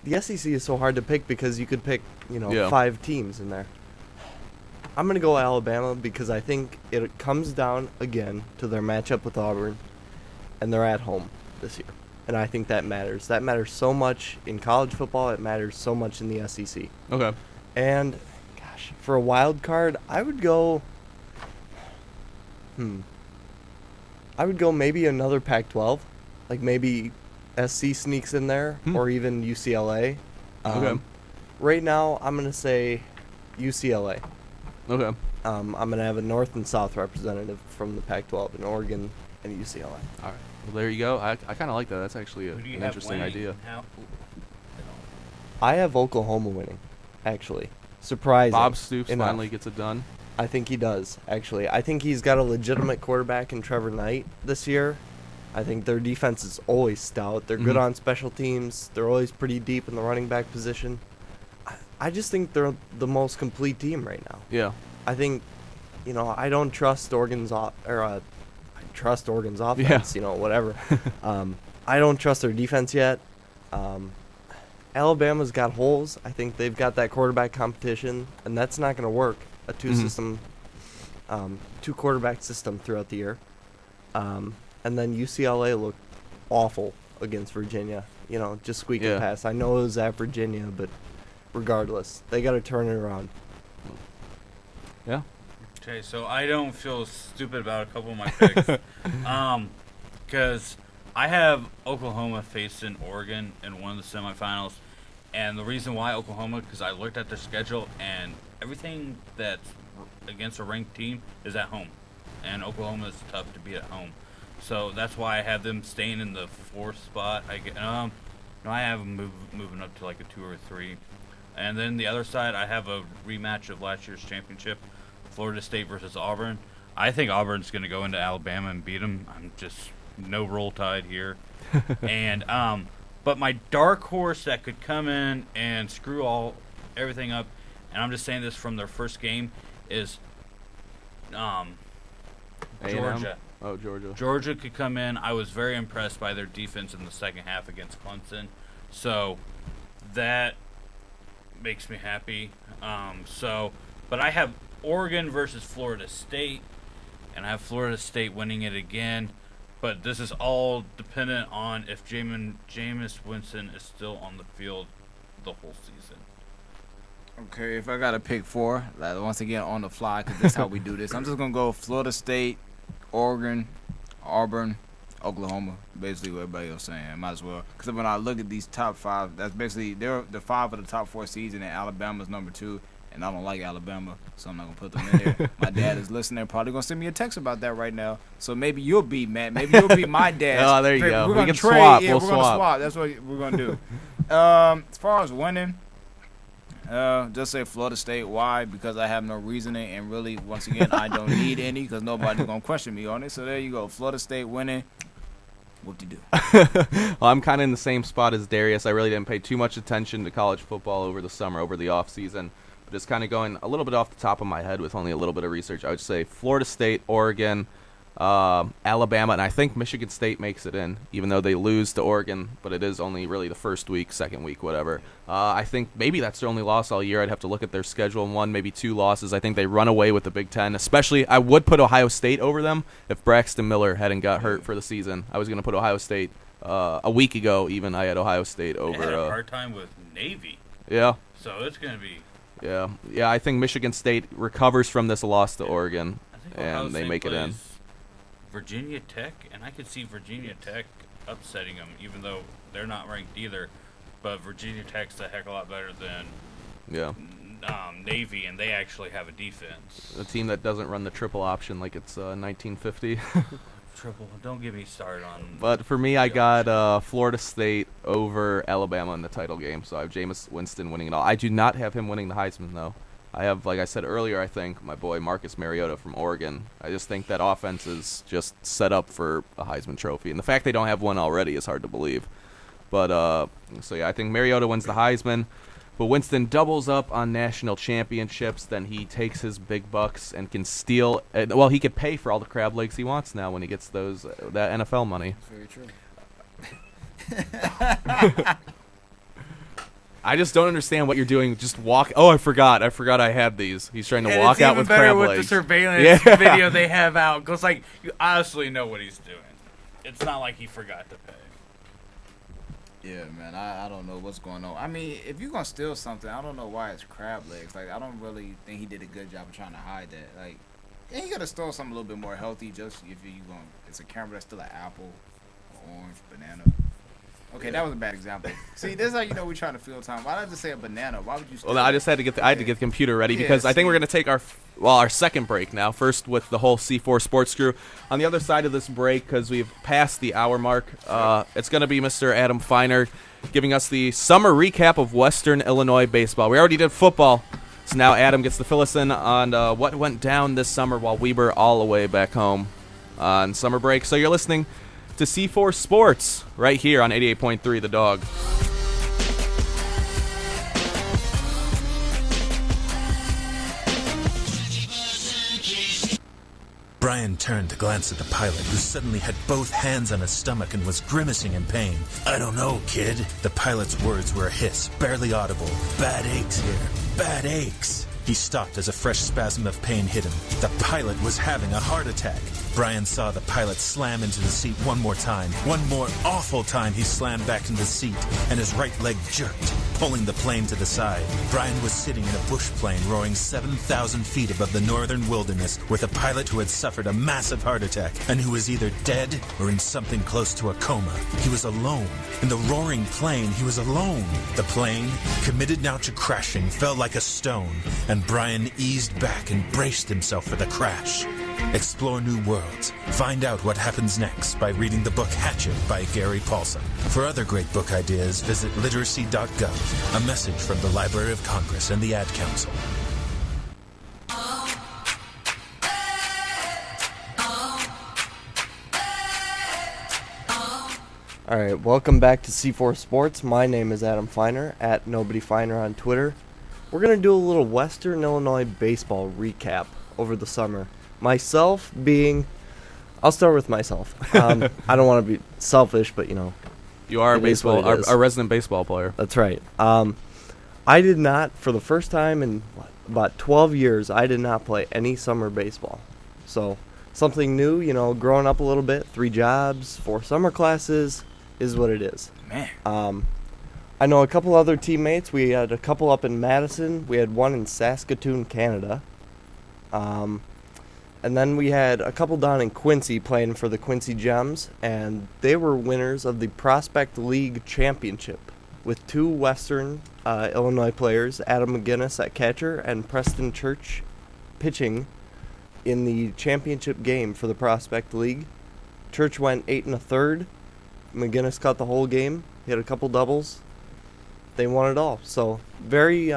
The SEC is so hard to pick because you could pick,
Yeah.
5 teams in there. I'm going to go Alabama because I think it comes down again to their matchup with Auburn, and they're at home this year. And I think that matters. That matters so much in college football. It matters so much in the SEC.
Okay.
And, gosh, for a wild card, I would go... I would go maybe another Pac-12. Like maybe SC sneaks in there, or even UCLA.
Okay.
Right now, I'm going to say UCLA.
Okay.
I'm going to have a North and South representative from the Pac-12 in Oregon and UCLA.
All right. Well, there you go. I kind of like that. That's actually
Who do you
an
have
interesting
winning?
idea.
I have Oklahoma winning, actually. Surprising.
Bob Stoops
enough.
finally gets it done.
I think he does, actually. I think he's got a legitimate quarterback in Trevor Knight this year. I think their defense is always stout. They're good
Mhm.
on special teams. They're always pretty deep in the running back position. I just think they're the most complete team right now.
Yeah.
I think, I don't trust Oregon's I trust Oregon's offense. Whatever. I don't trust their defense yet. Alabama's got holes. I think they've got that quarterback competition, and that's not going to work. A two quarterback system throughout the year. And then UCLA looked awful against Virginia. Just squeaking
Yeah.
past. I know it was at Virginia, but regardless, they got to turn it around.
Yeah.
Okay, so I don't feel stupid about a couple of my picks, because I have Oklahoma facing Oregon in one of the semifinals, and the reason why Oklahoma, because I looked at their schedule and everything that's against a ranked team is at home, and Oklahoma is tough to beat at home, so that's why I have them staying in the 4th spot. I have them moving up to like a 2 or 3. And then the other side, I have a rematch of last year's championship, Florida State versus Auburn. I think Auburn's going to go into Alabama and beat them. I'm just no roll tide here. And but my dark horse that could come in and screw everything up, and I'm just saying this from their first game, is
A&M?
Georgia.
Oh, Georgia.
Georgia could come in. I was very impressed by their defense in the second half against Clemson. So that makes me happy. But I have Oregon versus Florida State, and I have Florida State winning it again. But this is all dependent on if Jameis Winston is still on the field the whole season.
Okay, if I got to pick 4, like once again on the fly, because that's how we do this. I'm just going to go Florida State, Oregon, Auburn, Oklahoma, basically what everybody else saying. Might as well. Because when I look at these top 5, that's basically they're the 5 of the top 4 seeds, and then Alabama's number 2. And I don't like Alabama, so I'm not gonna put them in there. My dad is listening, probably gonna send me a text about that right now. So maybe you'll be Matt. Maybe you'll be my dad.
Oh, there you go.
We're
We
gonna
can
trade.
swap.
Yeah,
We'll
we're gonna
swap.
swap. That's what we're gonna do. As far as winning, just say Florida State. Why? Because I have no reasoning, and really, once again, I don't need any because nobody's gonna question me on it. So there you go, Florida State winning. Whoop-de-doo.
Well, I'm kind of in the same spot as Darius. I really didn't pay too much attention to college football over the summer, over the off season. But just kind of going a little bit off the top of my head with only a little bit of research, I would say Florida State, Oregon, Alabama, and I think Michigan State makes it in, even though they lose to Oregon. But it is only really the first week, second week, whatever. I think maybe that's their only loss all year. I'd have to look at their schedule, and 1, maybe 2 losses. I think they run away with the Big Ten. Especially, I would put Ohio State over them if Braxton Miller hadn't got hurt for the season. I was going to put Ohio State a week ago. Even I had Ohio State over.
They had a hard time with Navy,
Yeah.
so it's going to be.
Yeah. I think Michigan State recovers from this loss to Oregon,
I think Ohio
and they
State
make it in.
plays Virginia Tech, and I could see Virginia Tech upsetting them, even though they're not ranked either. But Virginia Tech's a heck of a lot better than
Yeah.
Navy, and they actually have a defense.
A team that doesn't run the triple option like it's 1950.
Triple. Don't get me started on.
But for me, I got Florida State over Alabama in the title game, so I have Jameis Winston winning it all. I do not have him winning the Heisman, though. I have, like I said earlier, I think, my boy Marcus Mariota from Oregon. I just think that offense is just set up for a Heisman Trophy. And the fact they don't have one already is hard to believe. But, so yeah, I think Mariota wins the Heisman. But Winston doubles up on national championships. Then he takes his big bucks and can steal. Well, he could pay for all the crab legs he wants now when he gets that NFL money.
Very true.
I just don't understand what you're doing. Just walk. Oh, I forgot I had these. He's trying to walk out with crab
with
legs.
the surveillance
Yeah.
video they have out. Because, like, you honestly know what he's doing. It's not like he forgot to pay.
Yeah, man, I don't know what's going on. I mean, if you're going to steal something, I don't know why it's crab legs. Like, I don't really think he did a good job of trying to hide that. Like, yeah, you got to steal something a little bit more healthy just if you're going – it's a camera that's still an apple, orange, banana. Okay, that was a bad example. See, this is how you know we're trying to fill time. Why did I just say a banana? Why would you steal
Well, I just had to get the computer ready because I think we're going to take our second break now. First with the whole C4 Sports crew. On the other side of this break, because we've passed the hour mark, it's going to be Mr. Adam Feiner giving us the summer recap of Western Illinois baseball. We already did football, so now Adam gets to fill us in on what went down this summer while we were all away back home on summer break. So you're listening to C4 Sports right here on 88.3 The Dog.
Brian turned to glance at the pilot, who suddenly had both hands on his stomach and was grimacing in pain. I don't know, kid. The pilot's words were a hiss, barely audible. Bad aches here. Bad aches. He stopped as a fresh spasm of pain hit him. The pilot was having a heart attack. Brian saw the pilot slam into the seat one more time. One more awful time he slammed back into the seat, and his right leg jerked, pulling the plane to the side. Brian was sitting in a bush plane roaring 7,000 feet above the northern wilderness with a pilot who had suffered a massive heart attack and who was either dead or in something close to a coma. He was alone. In the roaring plane, he was alone. The plane, committed now to crashing, fell like a stone, and Brian eased back and braced himself for the crash. Explore new worlds. Find out what happens next by reading the book Hatchet by Gary Paulson. For other great book ideas, visit literacy.gov. A message from the Library of Congress and the Ad Council.
All right, welcome back to C4 Sports. My name is Adam Feiner, at NobodyFeiner on Twitter. We're going to do a little Western Illinois baseball recap over the summer. Myself being, I'll start with myself. I don't want to be selfish, but, you know.
You are
It is what it is.
our resident baseball player.
That's right. I did not, for the first time in about 12 years, I did not play any summer baseball. So, something new, you know, growing up a little bit, 3 jobs, 4 summer classes is what it is.
Man.
I know a couple other teammates. We had a couple up in Madison. We had one in Saskatoon, Canada. And And then we had a couple down in Quincy playing for the Quincy Gems, and they were winners of the Prospect League Championship with 2 Western Illinois players, Adam McGinnis at catcher and Preston Church pitching in the championship game for the Prospect League. Church went 8 1/3. McGinnis caught the whole game. He had a couple doubles. They won it all. So very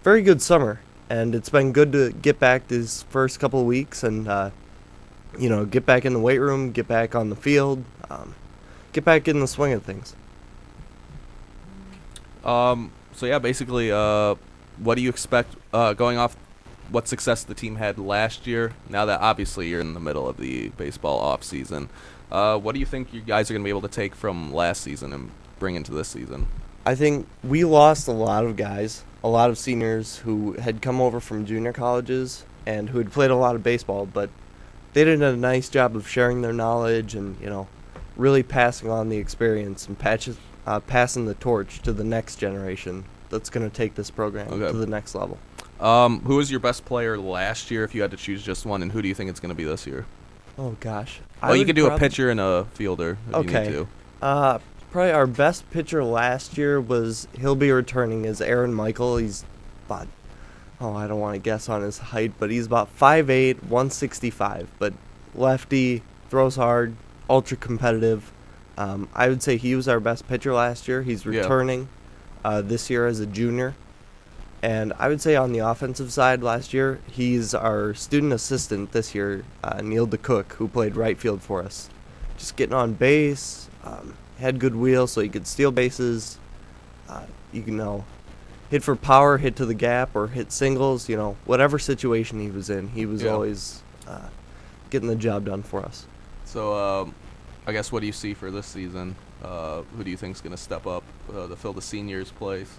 good summer. And it's been good to get back these first couple of weeks and, get back in the weight room, get back on the field, get back in the swing of things.
So yeah, basically, what do you expect going off what success the team had last year? Now that obviously you're in the middle of the baseball off season, what do you think you guys are going to be able to take from last season and bring into this season?
I think we lost a lot of guys, a lot of seniors who had come over from junior colleges and who had played a lot of baseball, but they did a nice job of sharing their knowledge and, really passing on the experience and passing the torch to the next generation that's going to take this program to the next level.
Who was your best player last year if you had to choose just one, and who do you think it's going to be this year?
Oh, gosh.
Well, you could do a pitcher and a fielder if you need to.
Probably our best pitcher last year he'll be returning is Aaron Michael. He's about, I don't want to guess on his height, but he's about 5'8", 165. But lefty, throws hard, ultra competitive. I would say he was our best pitcher last year. He's returning this year as a junior. And I would say on the offensive side last year, he's our student assistant this year, Neil DeCook, who played right field for us. Just getting on base, had good wheel so he could steal bases, hit for power, hit to the gap, or hit singles, whatever situation he was in, he was always getting the job done for us.
So, I guess what do you see for this season? Who do you think is going to step up to fill the seniors' place?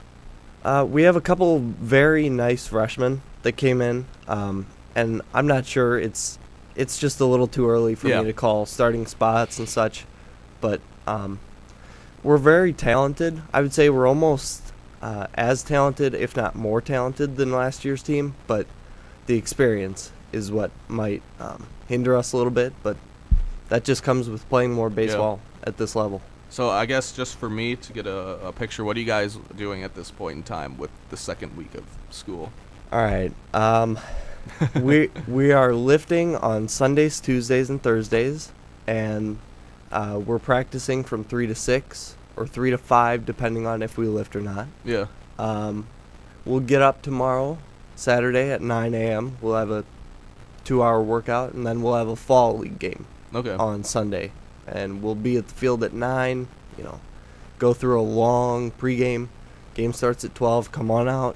We have a couple very nice freshmen that came in, and I'm not sure. It's just a little too early for me to call starting spots and such, but we're very talented. I would say we're almost as talented, if not more talented, than last year's team, but the experience is what might hinder us a little bit, but that just comes with playing more baseball at this level.
So I guess just for me to get a picture, what are you guys doing at this point in time with the second week of school?
All right. We are lifting on Sundays, Tuesdays, and Thursdays, and we're practicing from 3 to 6 or 3 to 5, depending on if we lift or not.
Yeah.
We'll get up tomorrow, Saturday at 9 a.m. We'll have a 2-hour workout, and then we'll have a fall league game on Sunday. And we'll be at the field at 9, go through a long pregame. Game starts at 12. Come on out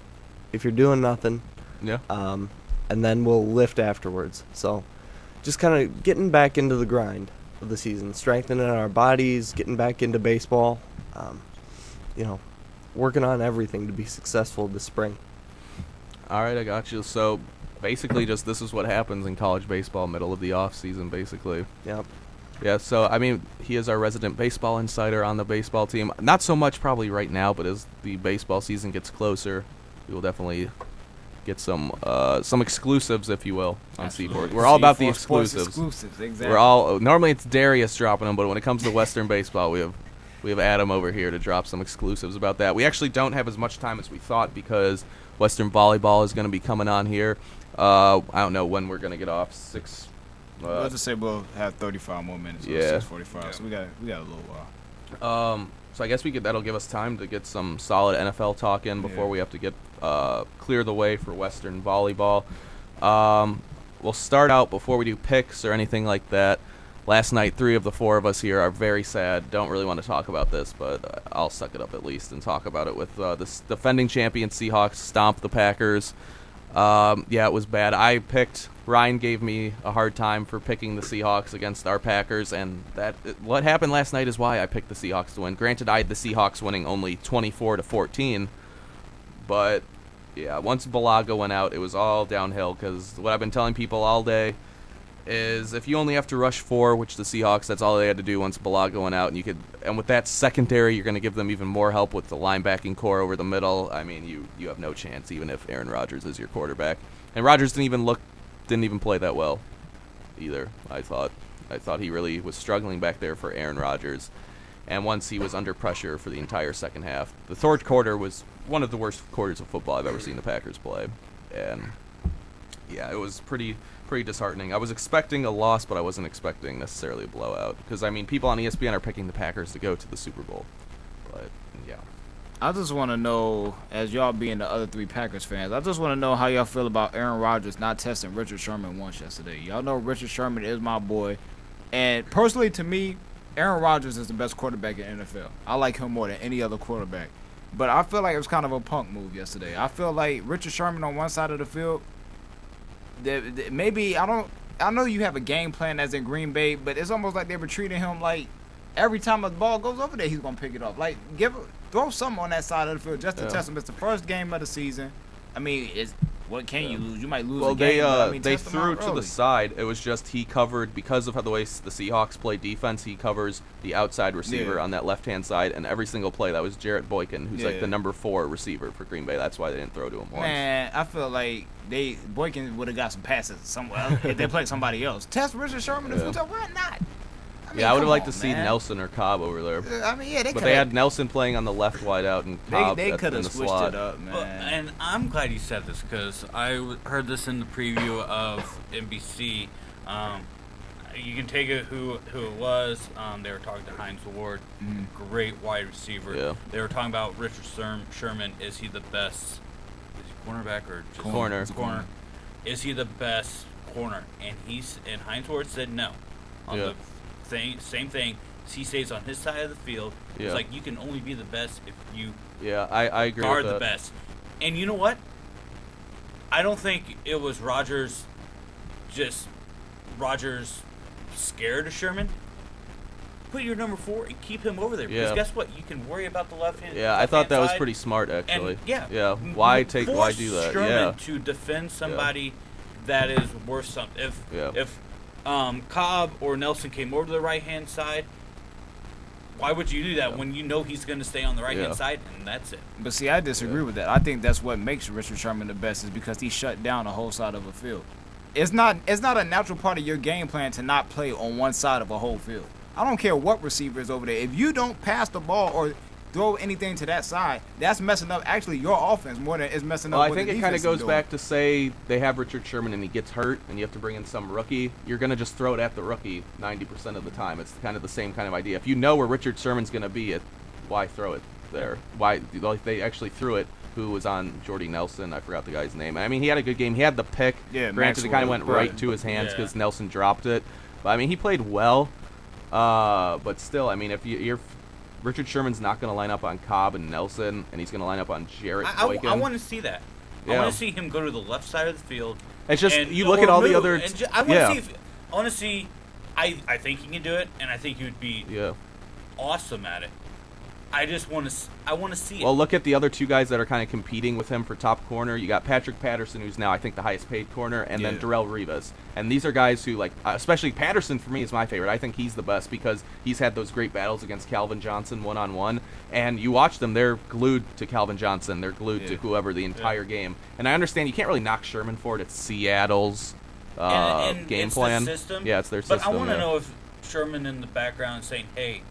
if you're doing nothing.
Yeah.
And then we'll lift afterwards. So just kind of getting back into the grind of the season, strengthening our bodies, getting back into baseball, working on everything to be successful this spring.
All right, I got you. So basically just this is what happens in college baseball, middle of the off season, basically.
Yep.
Yeah, so, I mean, he is our resident baseball insider on the baseball team. Not so much probably right now, but as the baseball season gets closer, we will definitely get some exclusives, if you will, on C4. We're all about the exclusives.
Exactly.
Normally it's Darius dropping them, but when it comes to Western baseball, we have Adam over here to drop some exclusives about that. We actually don't have as much time as we thought because Western volleyball is going to be coming on here. I don't know when we're going to get off.
Let's just say we'll have 35 more minutes.
Yeah.
6:45. So we got a little while.
So I guess that'll give us time to get some solid NFL talk in before we have to get clear the way for Western volleyball. We'll start out before we do picks or anything like that. Last night, 3 of the 4 of us here are very sad. Don't really want to talk about this, but I'll suck it up at least and talk about it with the defending champion Seahawks stomp the Packers. It was bad. Ryan gave me a hard time for picking the Seahawks against our Packers, and what happened last night is why I picked the Seahawks to win. Granted, I had the Seahawks winning only 24-14, but yeah, once Balaga went out, it was all downhill, because what I've been telling people all day is if you only have to rush 4, which the Seahawks, that's all they had to do once Balaga went out, and with that secondary, you're going to give them even more help with the linebacking core over the middle. I mean, you have no chance, even if Aaron Rodgers is your quarterback. And Rodgers didn't even play that well either. I thought he really was struggling back there for Aaron Rodgers. And once he was under pressure for the entire second half, the third quarter was one of the worst quarters of football I've ever seen the Packers play. And yeah, it was pretty disheartening. I was expecting a loss, but I wasn't expecting necessarily a blowout. Because, I mean, people on ESPN are picking the Packers to go to the Super Bowl. But, yeah.
I just want to know, as y'all being the other 3 Packers fans, I just want to know how y'all feel about Aaron Rodgers not testing Richard Sherman once yesterday. Y'all know Richard Sherman is my boy. And personally, to me, Aaron Rodgers is the best quarterback in the NFL. I like him more than any other quarterback. But I feel like it was kind of a punk move yesterday. I feel like Richard Sherman on one side of the field, maybe I know you have a game plan as in Green Bay, but it's almost like they were treating him like every time a ball goes over there, he's gonna pick it up. Like throw something on that side of the field just to test him. It's the first game of the season. I mean, what can you lose? You might lose a game. Well,
they threw to the side. It was just he covered, because of how the way the Seahawks play defense, he covers the outside receiver on that left-hand side, and every single play, that was Jarrett Boykin, who's like the number 4 receiver for Green Bay. That's why they didn't throw to him once.
Man, I feel like Boykin would have got some passes somewhere if they played somebody else. Test Richard Sherman if why not? I mean,
I would have liked to see Nelson or Cobb over there.
I mean,
but they had Nelson playing on the left wide out and Cobb
they
in
the
switched
slot. It up, man.
And I'm glad you said this because I heard this in the preview of NBC. You can take it who it was. They were talking to Hines Ward, great wide receiver.
Yeah.
They were talking about Richard Sherman. Is he the best? Is he cornerback or just
corner?
Corner. Is he the best corner? And Hines Ward said no. The same thing. He stays on his side of the field. It's like you can only be the best if you
I agree
guard
with
the
that.
best. And you know what? I don't think it was Rodgers scared of Sherman. Put your number 4 and keep him over there. Because guess what? You can worry about the left hand.
Yeah, I thought that was pretty smart, actually.
And
Why do that?
Sherman to defend somebody that is worth something. If Cobb or Nelson came over to the right-hand side, why would you do that when you know he's going to stay on the right-hand side, and that's it?
But see, I disagree with that. I think that's what makes Richard Sherman the best is because he shut down the whole side of a field. It's not a natural part of your game plan to not play on one side of a whole field. I don't care what receiver is over there. If you don't pass the ball or throw anything to that side, that's messing up actually your offense more than it's messing up.
Well, I think it kind of goes back to say they have Richard Sherman and he gets hurt and you have to bring in some rookie. You're going to just throw it at the rookie 90% of the time. It's kind of the same kind of idea. If you know where Richard Sherman's going to be, why throw it there? Why they actually threw it? Who was on Jordy Nelson? I forgot the guy's name. I mean, he had a good game. He had the pick.
Yeah,
granted, it kind of went right to his hands because Nelson dropped it. But I mean, he played well. But still, I mean, if you're Richard Sherman's not going to line up on Cobb and Nelson, and he's going to line up on Jarrett Boykin.
I want to see that. I want to see him go to the left side of the field.
It's just you look at all the other.
I want to see. I think he can do it, and I think he would be awesome at it. I just want to. I want to see it.
Well, look at the other 2 guys that are kind of competing with him for top corner. You got Patrick Patterson, who's now I think the highest paid corner, and then Darrelle Revis. And these are guys who especially Patterson for me is my favorite. I think he's the best because he's had those great battles against Calvin Johnson one-on-one. And you watch them; they're glued to Calvin Johnson. They're glued to whoever the entire game. And I understand you can't really knock Sherman for it. It's Seattle's
and
game
it's
plan.
The system,
yeah, it's their system.
But I want to know if Sherman in the background is saying, "Hey,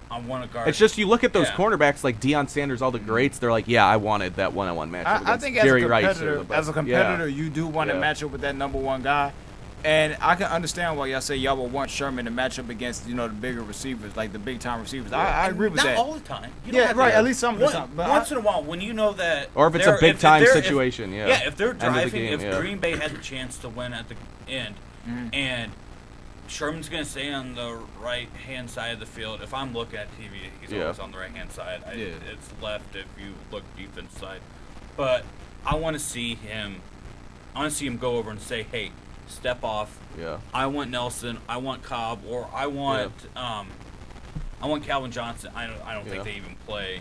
I want to guard."
It's just you look at those cornerbacks like Deion Sanders, all the greats. They're like, I wanted that one-on-one matchup.
I think
Jerry
as a competitor, you do want to match up with that number 1 guy. And I can understand why y'all say y'all would want Sherman to match up against, the bigger receivers, like the big-time receivers. I agree with that.
Not all the time.
At least some of the time.
Once in a while, when you know that...
Or if it's a big-time situation,
if they're driving,
game,
if Green Bay had the chance to win at the end, and Sherman's going to stay on the right-hand side of the field. If I'm looking at TV, he's always on the right-hand side. It's left if you look defense side. But I want to see him go over and say, hey, step off.
Yeah.
I want Nelson. I want Cobb. Or I want Calvin Johnson. I don't think they even play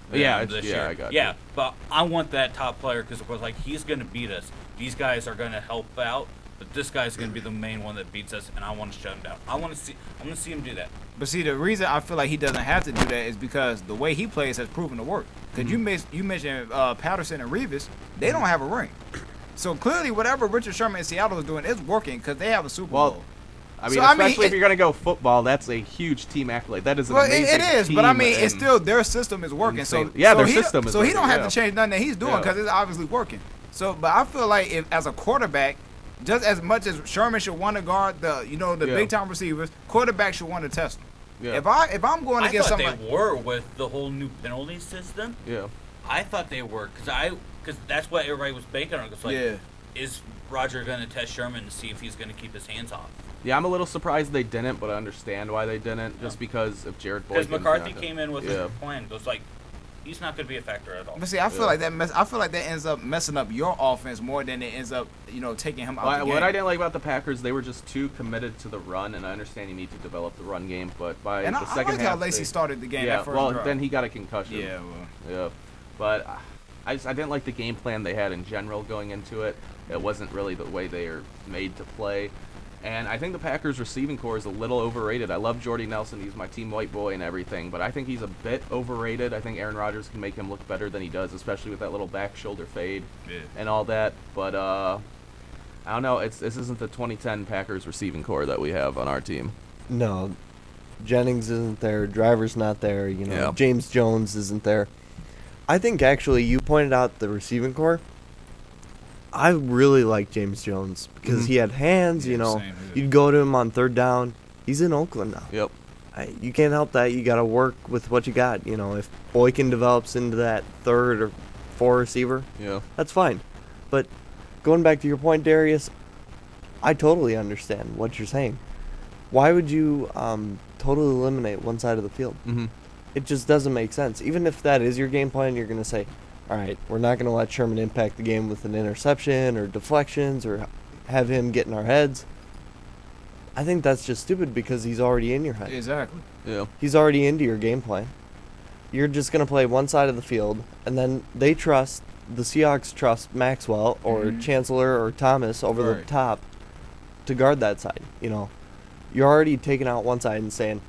this year.
I got you.
But I want that top player because he's going to beat us. These guys are going to help out. But this guy's going to be the main one that beats us, and I want to shut him down. I'm going to see him do that.
But see, the reason I feel like he doesn't have to do that is because the way he plays has proven to work. Because you mentioned Patterson and Revis, they don't have a ring. So clearly, whatever Richard Sherman in Seattle is doing is working because they have a Super Bowl.
I mean,
So, I
especially
mean,
if you're gonna go football, that's a huge team accolade. That is an
Well,
amazing
it is,
team,
but I mean, it's
and-
still their system is working. So
Insane. Yeah,
so
their
he,
system is
So he don't
working,
have
yeah.
to change nothing that he's doing
Yeah.
because it's obviously working. So, but I feel like if as a quarterback, just as much as Sherman should want to guard the
Yeah.
big time receivers, quarterback should want to test them.
Yeah.
If I'm going
I
against
thought
somebody,
they were with the whole new penalty system.
Yeah.
I thought they were because that's what everybody was banking on. It's like,
Yeah.
is Roger going to test Sherman to see if he's going to keep his hands off?
Yeah, I'm a little surprised they didn't, but I understand why they didn't. Just because of Jared Boyd.
Because McCarthy came in with
Yeah.
his plan. It was like, he's not going to be a factor at all.
but see, I feel like that ends up messing up your offense more than it ends up taking him out the game.
What I didn't like about the Packers, they were just too committed to the run, and I understand you need to develop the run game, but by
And
the
I
second
like
half,
how Lacey started the game.
Yeah,
that first
well,
drive.
then he got a concussion.
Yeah, well.
Yeah, but I didn't like the game plan they had in general going into it. It wasn't really the way they are made to play. And I think the Packers receiving core is a little overrated. I love Jordy Nelson. He's my team white boy and everything, but I think he's a bit overrated. I think Aaron Rodgers can make him look better than he does, especially with that little back shoulder fade and all that. But I don't know. This isn't the 2010 Packers receiving core that we have on our team.
No, Jennings isn't there. Driver's not there.
Yeah.
James Jones isn't there. I think actually you pointed out the receiving core. I really like James Jones because he had hands.
Yeah, same here.
You'd go to him on third down. He's in Oakland now.
Yep.
You can't help that. You got to work with what you got. If Boykin develops into that third or four receiver,
Yeah.
that's fine. But going back to your point, Darius, I totally understand what you're saying. Why would you totally eliminate one side of the field?
Mm-hmm.
It just doesn't make sense. Even if that is your game plan, you're going to say, all right, we're not going to let Sherman impact the game with an interception or deflections or have him get in our heads. I think that's just stupid because he's already in your head.
Exactly.
Yeah.
He's already into your game plan. You're just going to play one side of the field, and then the Seahawks trust Maxwell or Chancellor or Thomas over the
Right.
top to guard that side. You're already taking out one side and saying,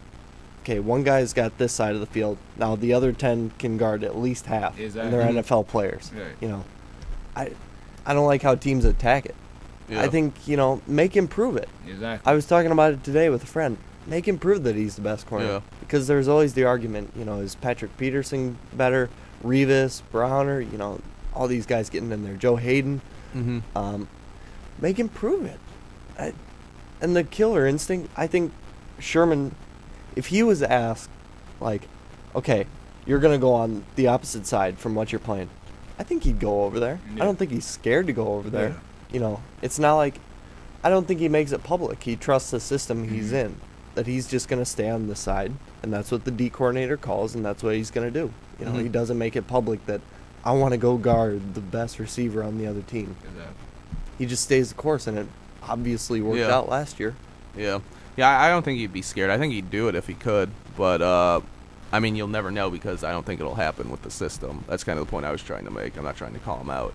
okay, one guy's got this side of the field. Now the other 10 can guard at least half, and they're
Exactly.
NFL players.
Right.
I don't like how teams attack it.
Yeah.
I think, make him prove it.
Exactly.
I was talking about it today with a friend. Make him prove that he's the best corner.
Yeah.
Because there's always the argument, is Patrick Peterson better? Revis, Browner, all these guys getting in there. Joe Hayden.
Mm-hmm.
Make him prove it. And the killer instinct, I think Sherman, if he was asked, like, okay, you're going to go on the opposite side from what you're playing, I think he'd go over there.
Yeah.
I don't think he's scared to go over there. It's not like, I don't think he makes it public. He trusts the system he's in, that he's just going to stay on this side, and that's what the D coordinator calls, and that's what he's going to do. He doesn't make it public that I want to go guard the best receiver on the other team.
Exactly.
He just stays the course, and it obviously worked
Yeah.
out last year.
Yeah. Yeah, I don't think he'd be scared. I think he'd do it if he could. But, I mean, you'll never know because I don't think it'll happen with the system. That's kind of the point I was trying to make. I'm not trying to call him out.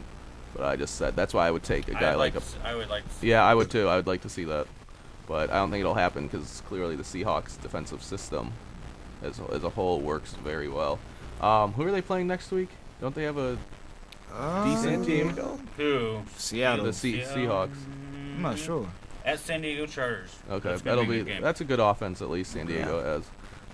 But I just said that's why I would take a guy like a...
I would like to see
Yeah, I would too. I would like to see that. But I don't think it'll happen because clearly the Seahawks' defensive system as a whole works very well. Who are they playing next week? Don't they have a decent team?
who
Seattle.
The Seahawks.
I'm not sure.
at San Diego Chargers.
Okay,
That's gonna
that'll
be
be
a good game.
that's a good offense at least San Diego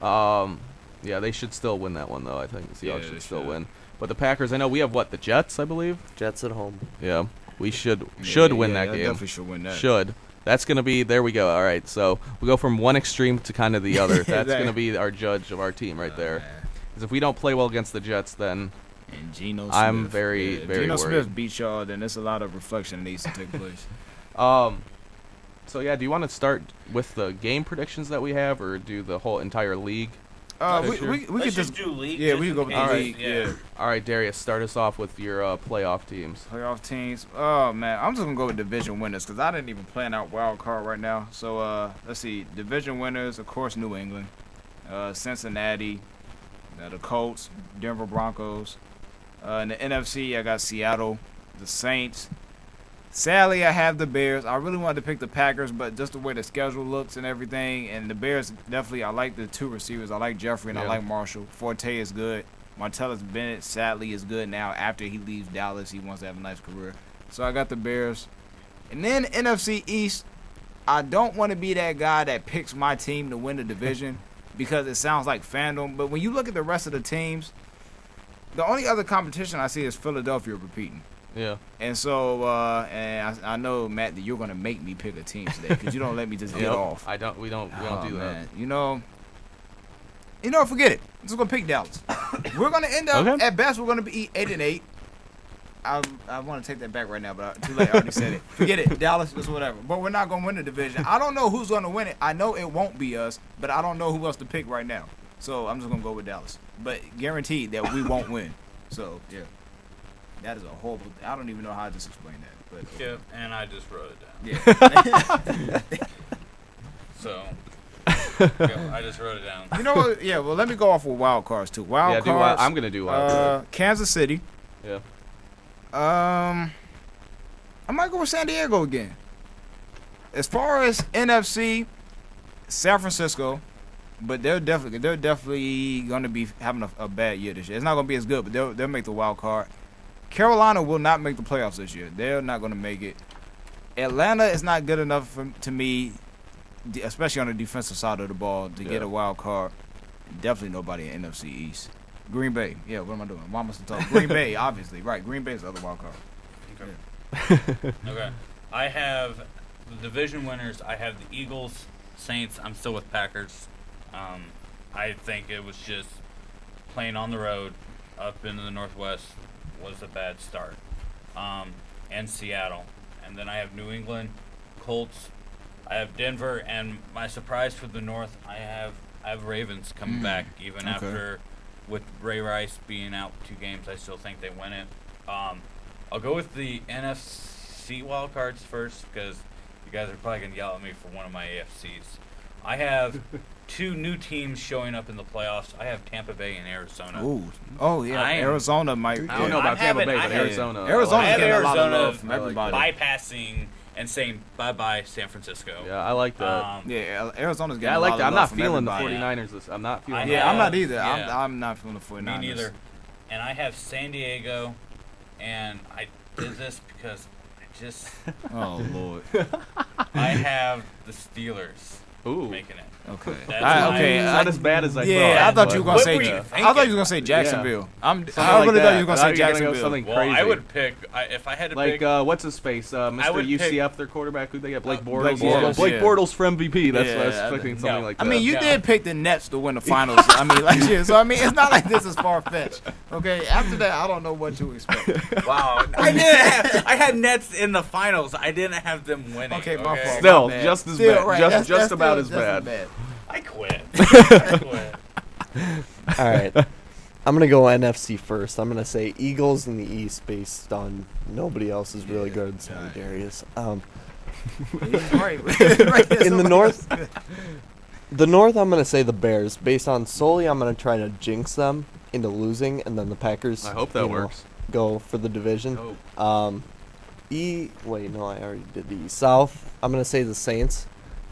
has. Yeah, they should still win that one though. I think the Seahawks
Yeah,
should
they
still
should.
win. But the Packers, I know we have the Jets, I believe.
Jets at home.
Yeah, we should win that game.
Definitely should win that.
Should. That's going to be, there we go. All right, so we go from one extreme to kind of the other. That's going to be our judge of our team right there. Because if we don't play well against the Jets, then
And Geno Smith.
I'm very, very
Geno
worried.
Smith beat y'all, then there's a lot of reflection that needs to take place.
So yeah, do you want to start with the game predictions that we have, or do the whole entire league?
We could
Let's
just
do league.
Yeah,
just
we
in
could go with
case.
the league. Yeah.
All right, Darius, start us off with your playoff teams.
Playoff teams. Oh man, I'm just gonna go with division winners because I didn't even plan out wild card right now. So let's see, division winners. Of course, New England, Cincinnati, the Colts, Denver Broncos. In the NFC, I got Seattle, the Saints. Sadly, I have the Bears. I really wanted to pick the Packers, but just the way the schedule looks and everything, and the Bears definitely. I like the two receivers. I like Jeffrey and I
Yeah.
like Marshall. Forte is good. Martellus Bennett, sadly, is good now. After he leaves Dallas, he wants to have a nice career. So I got the Bears. And then NFC East, I don't want to be that guy that picks my team to win the division because it sounds like fandom. But when you look at the rest of the teams, the only other competition I see is Philadelphia repeating.
Yeah.
And so, I know, Matt, that you're going to make me pick a team today because you don't let me just get off.
We don't do that.
You know, forget it. I'm just going to pick Dallas. We're going to end up, at best, we're going to be 8-8. I want to take that back right now, but too late. I already said it. Forget it. Dallas, just whatever. But we're not going to win the division. I don't know who's going to win it. I know it won't be us, but I don't know who else to pick right now. So I'm just going to go with Dallas. But guaranteed that we won't win. So, yeah. That is a horrible. I don't even know how to just explain that. But
yeah, and I just wrote it down.
Yeah.
So, yeah, I just wrote it down.
You know what? Yeah. Well, let me go off with wild cards too. Wild cards.
I'm gonna do wild cards.
Kansas City.
Yeah.
I might go with San Diego again. As far as NFC, San Francisco. But they're definitely going to be having a bad year this year. It's not going to be as good, but they'll make the wild card. Carolina will not make the playoffs this year. They're not going to make it. Atlanta is not good enough to me, especially on the defensive side of the ball, to get a wild card. Definitely nobody in NFC East. Green Bay. Yeah, what am I doing? Why must I talk? Green Bay, obviously. Right, Green Bay is the other wild card.
Okay. Okay. I have the division winners. I have the Eagles, Saints. I'm still with Packers. I think it was just playing on the road up into the Northwest was a bad start. And Seattle. And then I have New England, Colts. I have Denver, and my surprise for the North, I have Ravens coming back even after with Ray Rice being out 2 games. I still think they win it. I'll go with the NFC wild cards first because you guys are probably gonna yell at me for one of my AFCs. I have 2 new teams showing up in the playoffs. I have Tampa Bay and Arizona.
Ooh. Oh, yeah. Arizona might.
I don't know about Tampa Bay, but Arizona.
Arizona's getting a lot of
Arizona
love from everybody.
bypassing and saying bye-bye San Francisco.
Yeah, I like that.
Arizona's getting
Yeah, I
a
like
lot
that.
of
I'm
love
not
from
feeling the
everybody.
49ers. I'm not feeling
Yeah, I'm not either.
Yeah.
I'm not feeling the 49ers.
Me neither. And I have San Diego, and I did this because I just
Oh, Lord.
I have the Steelers
Ooh.
making it.
Okay.
That's
Not as bad as I thought.
Yeah, I thought you were gonna
What
say.
were you
I
thinking?
thought you were gonna say Jacksonville. I really
like
thought
that.
you were gonna
I
say
thought you were gonna go
Jacksonville.
something
Well,
crazy.
I would pick if I had to
like
pick.
what's his face, Mr.
would
UCF, their quarterback. Who they got? Blake Bortles.
Blake Bortles,
Blake
yeah.
Bortles for MVP. That's
Yeah,
what I was
I
expecting
no.
something like
I
that.
mean, you
Yeah.
did pick the Nets to win the finals. I mean, last year. So I mean, it's not like this is far fetched. Okay. After that, I don't know what to expect.
Wow, I had Nets in the finals. I didn't have them winning.
Okay, my fault.
Still,
My bad.
just as
Still,
bad.
right,
Just
that's
about
still
as
just
bad.
I quit. I quit.
All right. I'm going to go NFC first. I'm going to say Eagles in the East based on nobody else is really good. Sorry, Darius.
He's right. Right there,
In the
somebody
North,
else.
the North, I'm going to say the Bears. Based on solely, I'm going to try to jinx them into losing, and then the Packers.
I hope that
you know,
works.
Go for the division.
Oh.
Wait, no, I already did the East. South, I'm going to say the Saints.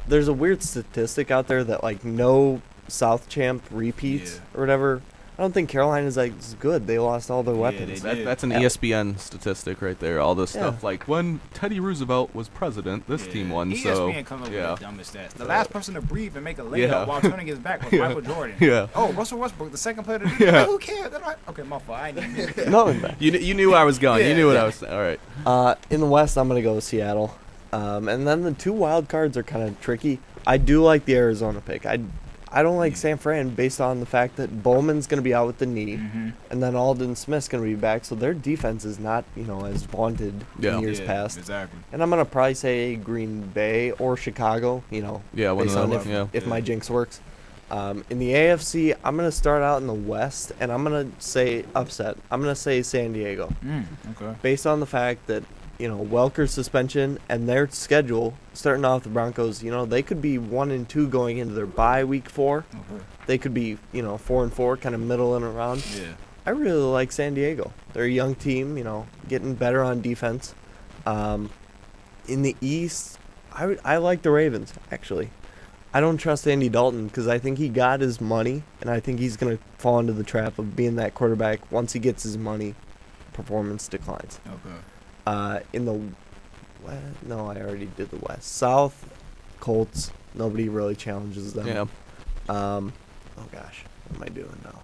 There's a weird statistic out there that, like, no South champ repeats or whatever. I don't think Carolina's as good. They lost all their weapons.
they did.
That's an
Yeah.
ESPN statistic right there. All this
Yeah.
stuff like when Teddy Roosevelt was president, this team won.
ESPN
So
comes up
yeah,
with the dumbest stats. The last person to breathe and make a layup
Yeah.
while turning his back was
Yeah.
Michael Jordan.
Yeah.
Oh, Russell Westbrook, the second player to do that.
Yeah.
Like, who cares? They're like, okay, my fault. I ain't even mean to.
No,
you knew where I was going.
Yeah,
you knew what
yeah.
I was saying. All right.
in the West, I'm going to go with Seattle. And then the 2 wild cards are kind of tricky. I do like the Arizona pick. I don't like San Fran based on the fact that Bowman's going to be out with the knee, and then Alden Smith's going to be back. So their defense is not, as vaunted in years past.
Exactly.
And I'm going to probably say Green Bay or Chicago,
Yeah, one
based
of
on
them.
if my jinx works. In the AFC, I'm going to start out in the West, and I'm going to say upset. I'm going to say San Diego.
Okay.
Based on the fact that, Welker's suspension and their schedule, starting off the Broncos, they could be 1-2 going into their bye week 4.
Okay.
They could be, 4-4, kind of middle and around.
Yeah.
I really like San Diego. They're a young team, getting better on defense. In the East, I like the Ravens, actually. I don't trust Andy Dalton because I think he got his money, and I think he's going to fall into the trap of being that quarterback. Once he gets his money, performance declines.
Okay.
In the West, no, I already did the West. South, Colts. Nobody really challenges them.
Yeah.
Oh gosh, what am I doing now?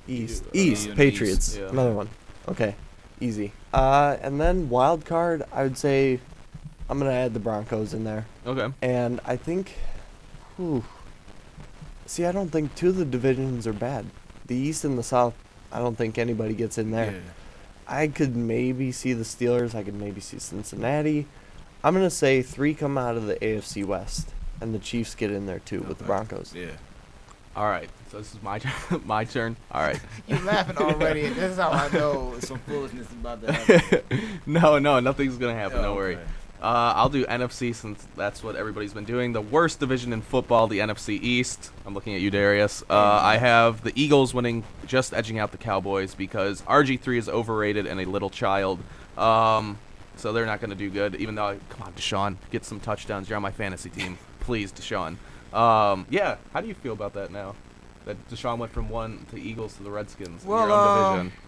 East,
East.
Patriots.
Yeah.
Another one. Okay, easy. And then wild card, I would say, I'm gonna add the Broncos in there.
Okay.
And I think, see, I don't think two of the divisions are bad. The East and the South, I don't think anybody gets in there.
Yeah.
I could maybe see the Steelers. I could maybe see Cincinnati. I'm going to say 3 come out of the AFC West, and the Chiefs get in there too with the
Okay.
Broncos.
Yeah.
All right. So this is my my turn. All right.
You laughing already. This is how I know some foolishness is about to happen.
No, nothing's gonna happen.
Oh,
Don't worry.
okay.
I'll do NFC since that's what everybody's been doing. The worst division in football, the NFC East. I'm looking at you, Darius. I have the Eagles winning, just edging out the Cowboys because RG3 is overrated and a little child. So they're not going to do good. Even though, come on, Deshaun, get some touchdowns. You're on my fantasy team, please, Deshaun. Yeah. How do you feel about that now? That Deshaun went from one to Eagles to the Redskins in your own division.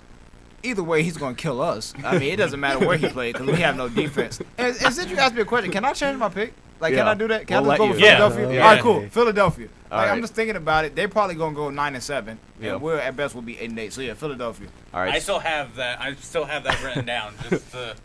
Either way, he's going to kill us. I mean, it doesn't matter where he played because we have no defense. And since you asked me a question, can I change my pick? Like, can
Yeah.
I do that? Can
We'll
I just go
let
with
you.
Philadelphia?
Yeah.
All right,
Yeah.
cool. Philadelphia.
All
Like, I'm
right.
just thinking about it. They're probably going to go 9-7.
Yeah.
And we're at best will be 8-8. So, yeah, Philadelphia.
All right.
I still have that written down just to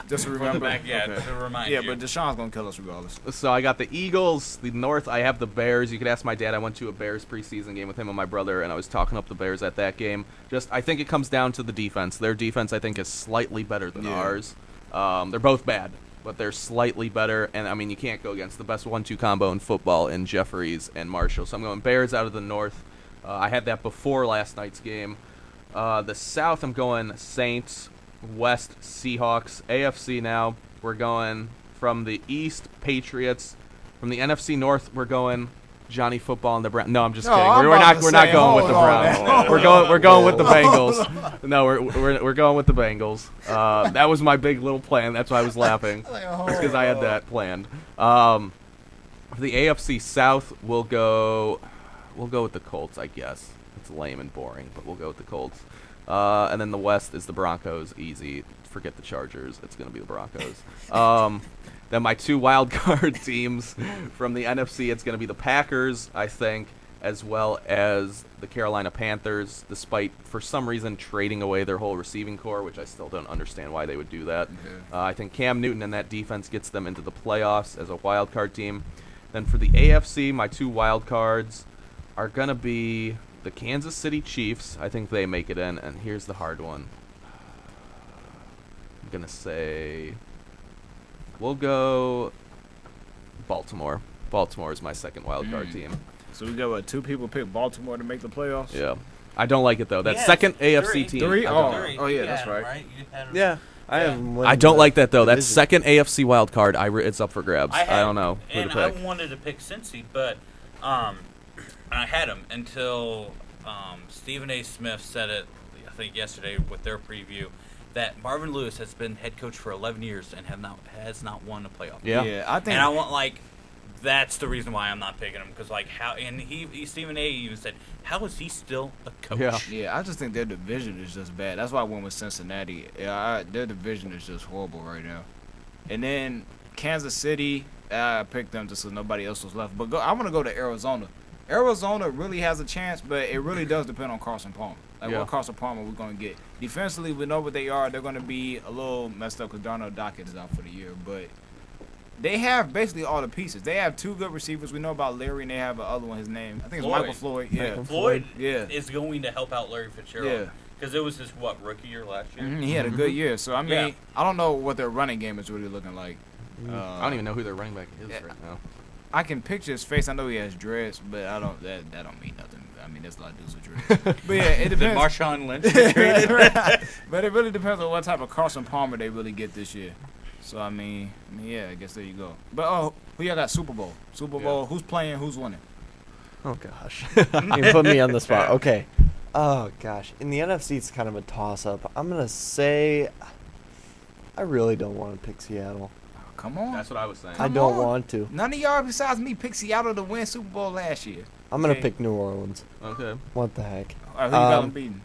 Just to
for the
remember.
back, yeah,
Okay.
to remind
Yeah,
you.
but Deshaun's going to kill us regardless.
So I got the Eagles, the North. I have the Bears. You could ask my dad. I went to a Bears preseason game with him and my brother, and I was talking up the Bears at that game. I think it comes down to the defense. Their defense, I think, is slightly better than
Yeah.
ours. They're both bad, but they're slightly better. And I mean, you can't go against the best 1-2 combo in football in Jeffries and Marshall. So I'm going Bears out of the North. I had that before last night's game. The South, I'm going Saints. West, Seahawks. AFC now. We're going from the East, Patriots. From the NFC North, we're going Johnny Football and the Browns. No, I'm just
No,
kidding.
I'm
We're
about
not.
to
We're not
say,
going with the
hold on,
Browns.
man.
We're going with the Bengals. No, we're going with the Bengals. That was my big little plan. That's why I was laughing. Because I had that planned. For the AFC South, we'll go with the Colts, I guess. It's lame and boring, but we'll go with the Colts. And then the West is the Broncos. Easy. Forget the Chargers. It's going to be the Broncos. Then my 2 wild card teams from the NFC, it's going to be the Packers, I think, as well as the Carolina Panthers, despite, for some reason, trading away their whole receiving core, which I still don't understand why they would do that. I think Cam Newton and that defense gets them into the playoffs as a wild card team. Then for the AFC, my 2 wild cards are going to be the Kansas City Chiefs. I think they make it in, and here's the hard one. I'm going to say we'll go Baltimore. Baltimore is my second wild card team.
So we got, 2 people pick Baltimore to make the playoffs?
Yeah. I don't like it, though. That
Yeah,
second AFC
3.
team.
3?
I
Oh.
don't-
Yeah, that's right.
You had 'em.
Yeah, I have them winning
I don't
the
like that, though. That
division.
second AFC wild card, it's up for grabs.
I
I don't know who
and
to pick.
I wanted to pick Cincy, but I had him until Stephen A. Smith said it, I think yesterday with their preview, that Marvin Lewis has been head coach for 11 years and has not won a playoff.
Yeah.
I think.
And I want that's the reason why I'm not picking him because how and Stephen A. even said how is he still a coach?
Yeah.
Yeah, I just think their division is just bad. That's why I went with Cincinnati. Yeah, their division is just horrible right now. And then Kansas City, I picked them just so nobody else was left. But I want to go to Arizona. Arizona really has a chance, but it really does depend on Carson Palmer. Like,
Yeah.
what Carson Palmer we're going to get. Defensively, we know what they are. They're going to be a little messed up because Darnell Dockett is out for the year. But they have basically all the pieces. They have 2 good receivers. We know about Larry, and they have the other one, his name. I think it's
Floyd.
Michael Floyd. Yeah.
Floyd
Yeah.
is going to help out Larry Fitzgerald.
Yeah.
Because it was his rookie year last year.
He had a good year. So, I mean,
Yeah.
I don't know what their running game is really looking like.
I don't even know who their running back is right now.
I can picture his face. I know he has dreads, but I don't. That don't mean nothing. I mean, there's a lot of dudes with dreads. But yeah, it
Did
depends.
Marshawn Lynch get traded?
But it really depends on what type of Carson Palmer they really get this year. So I mean, yeah, I guess there you go. But who y'all got Super Bowl? Super Bowl. Who's playing? Who's winning?
Oh gosh, you put me on the spot. Okay. Oh gosh, in the NFC it's kind of a toss-up. I'm gonna say I really don't want to pick Seattle.
Come on.
That's what I was saying.
I
Come
don't
on.
want to.
None of y'all besides me picked Seattle to win Super Bowl last year.
I'm gonna
Okay.
pick New Orleans.
Okay.
What the heck?
All right, who you got
Um,
them beating?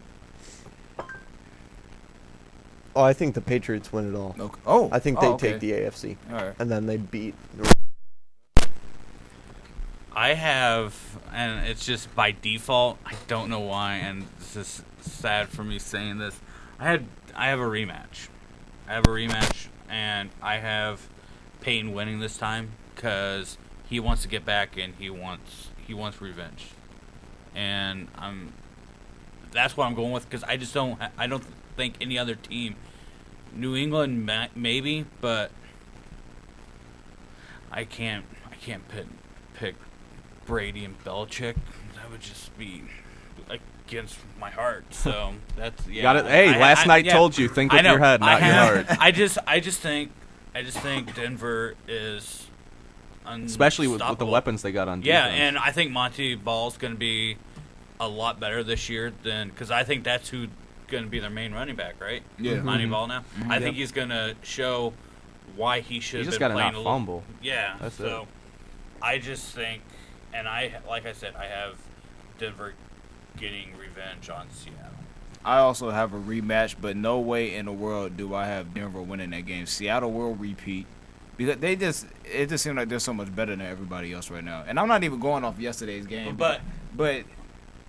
Oh, I think the Patriots win it all.
Okay. Oh,
I think they
okay.
take the AFC,
All right.
and then they beat.
I have, and it's just by default. I don't know why, and this is sad for me saying this. I have a rematch. And I have Peyton winning this time because he wants to get back and he wants revenge, and that's what I'm going with because I don't think any other team, New England maybe, but I can't pick Brady and Belichick. That would just be against my heart. So that's
Got it. Hey, last night told you think with your head, not your heart.
I just think Denver is
especially with the weapons they got on defense.
Yeah, and I think Monty Ball's going to be a lot better this year than because I think that's who's going to be their main running back, right?
Yeah,
Monty Ball now.
Mm-hmm.
I think he's going to show why he should have been
got
playing
to not fumble.
Yeah,
that's
so
it.
I just think, and like I said, I have Denver getting revenge on Seattle.
I also have a rematch, but no way in the world do I have Denver winning that game. Seattle will repeat because it just seems like they're so much better than everybody else right now. And I'm not even going off yesterday's game, but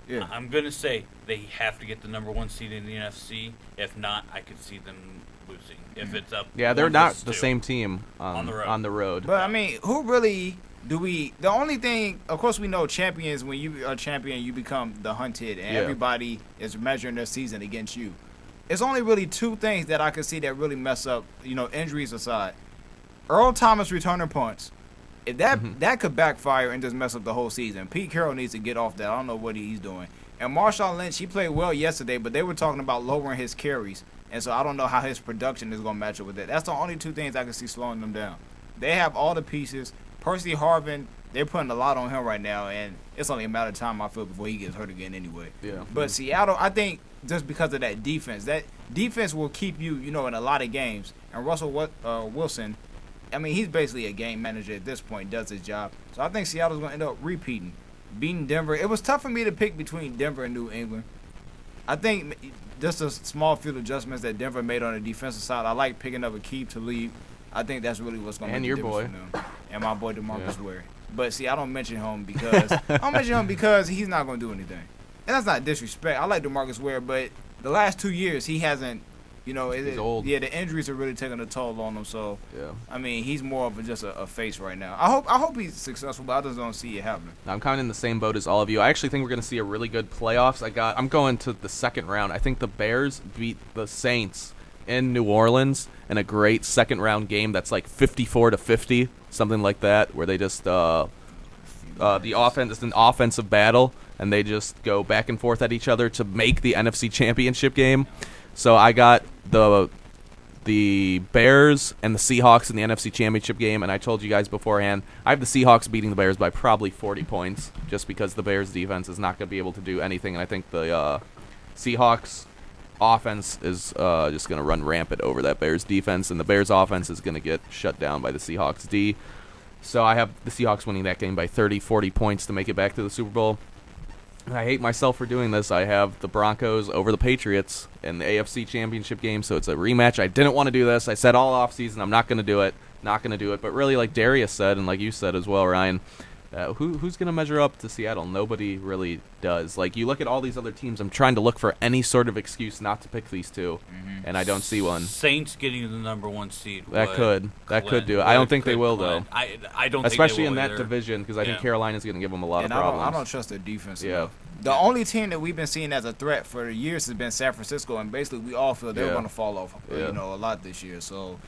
yeah,
I'm gonna say they have to get the number 1 seed in the NFC. If not, I could see them losing. If it's up,
yeah, they're not the same team on the road.
But I mean, who really? The only thing, of course, we know champions, when you are a champion, you become the hunted, and everybody is measuring their season against you. It's only really 2 things that I can see that really mess up, injuries aside. Earl Thomas returning punts. If that could backfire and just mess up the whole season. Pete Carroll needs to get off that. I don't know what he's doing. And Marshawn Lynch, he played well yesterday, but they were talking about lowering his carries. And so I don't know how his production is going to match up with that. That's the only 2 things I can see slowing them down. They have all the pieces. Percy Harvin, they're putting a lot on him right now, and it's only a matter of time, I feel, before he gets hurt again anyway.
Yeah.
But Seattle, I think just because of that defense will keep you, in a lot of games. And Russell Wilson, I mean, he's basically a game manager at this point, does his job. So I think Seattle's going to end up beating Denver. It was tough for me to pick between Denver and New England. I think just a small few adjustments that Denver made on the defensive side. I like picking up Aqib Talib. I think that's really what's going to make the difference for them. And my boy DeMarcus Ware. But see, I don't mention him because he's not going to do anything. And that's not disrespect. I like DeMarcus Ware, but the last 2 years he hasn't.
He's old.
Yeah, the injuries are really taking a toll on him. So
yeah,
I mean, he's more of just a face right now. I hope he's successful, but I just don't see it happening.
I'm kind of in the same boat as all of you. I actually think we're going to see a really good playoffs. I'm going to the second round. I think the Bears beat the Saints in New Orleans in a great second round game that's like 54-50, something like that, where they just the offense is an offensive battle and they just go back and forth at each other to make the NFC Championship game. So I got the Bears and the Seahawks in the NFC Championship game, and I told you guys beforehand I have the Seahawks beating the Bears by probably 40 points, just because the Bears defense is not going to be able to do anything, and I think the Seahawks offense is just going to run rampant over that Bears defense, and the Bears offense is going to get shut down by the Seahawks D. So I have the Seahawks winning that game by 30, 40 points to make it back to the Super Bowl. I hate myself for doing this. I have the Broncos over the Patriots in the AFC Championship game, so it's a rematch. I didn't want to do this. I said all offseason I'm not going to do it. But really, like Darius said, and like you said as well, Ryan, who's going to measure up to Seattle? Nobody really does. Like, you look at all these other teams, I'm trying to look for any sort of excuse not to pick these two, and I don't see one.
Saints getting the number 1 seed.
That could do it. I don't think they will, though.
I don't
Especially
think they will
in that division, because I think Carolina's going to give them a lot of problems.
I don't trust their defense enough. The only team that we've been seeing as a threat for years has been San Francisco, and basically we all feel they're going to fall off a lot this year. So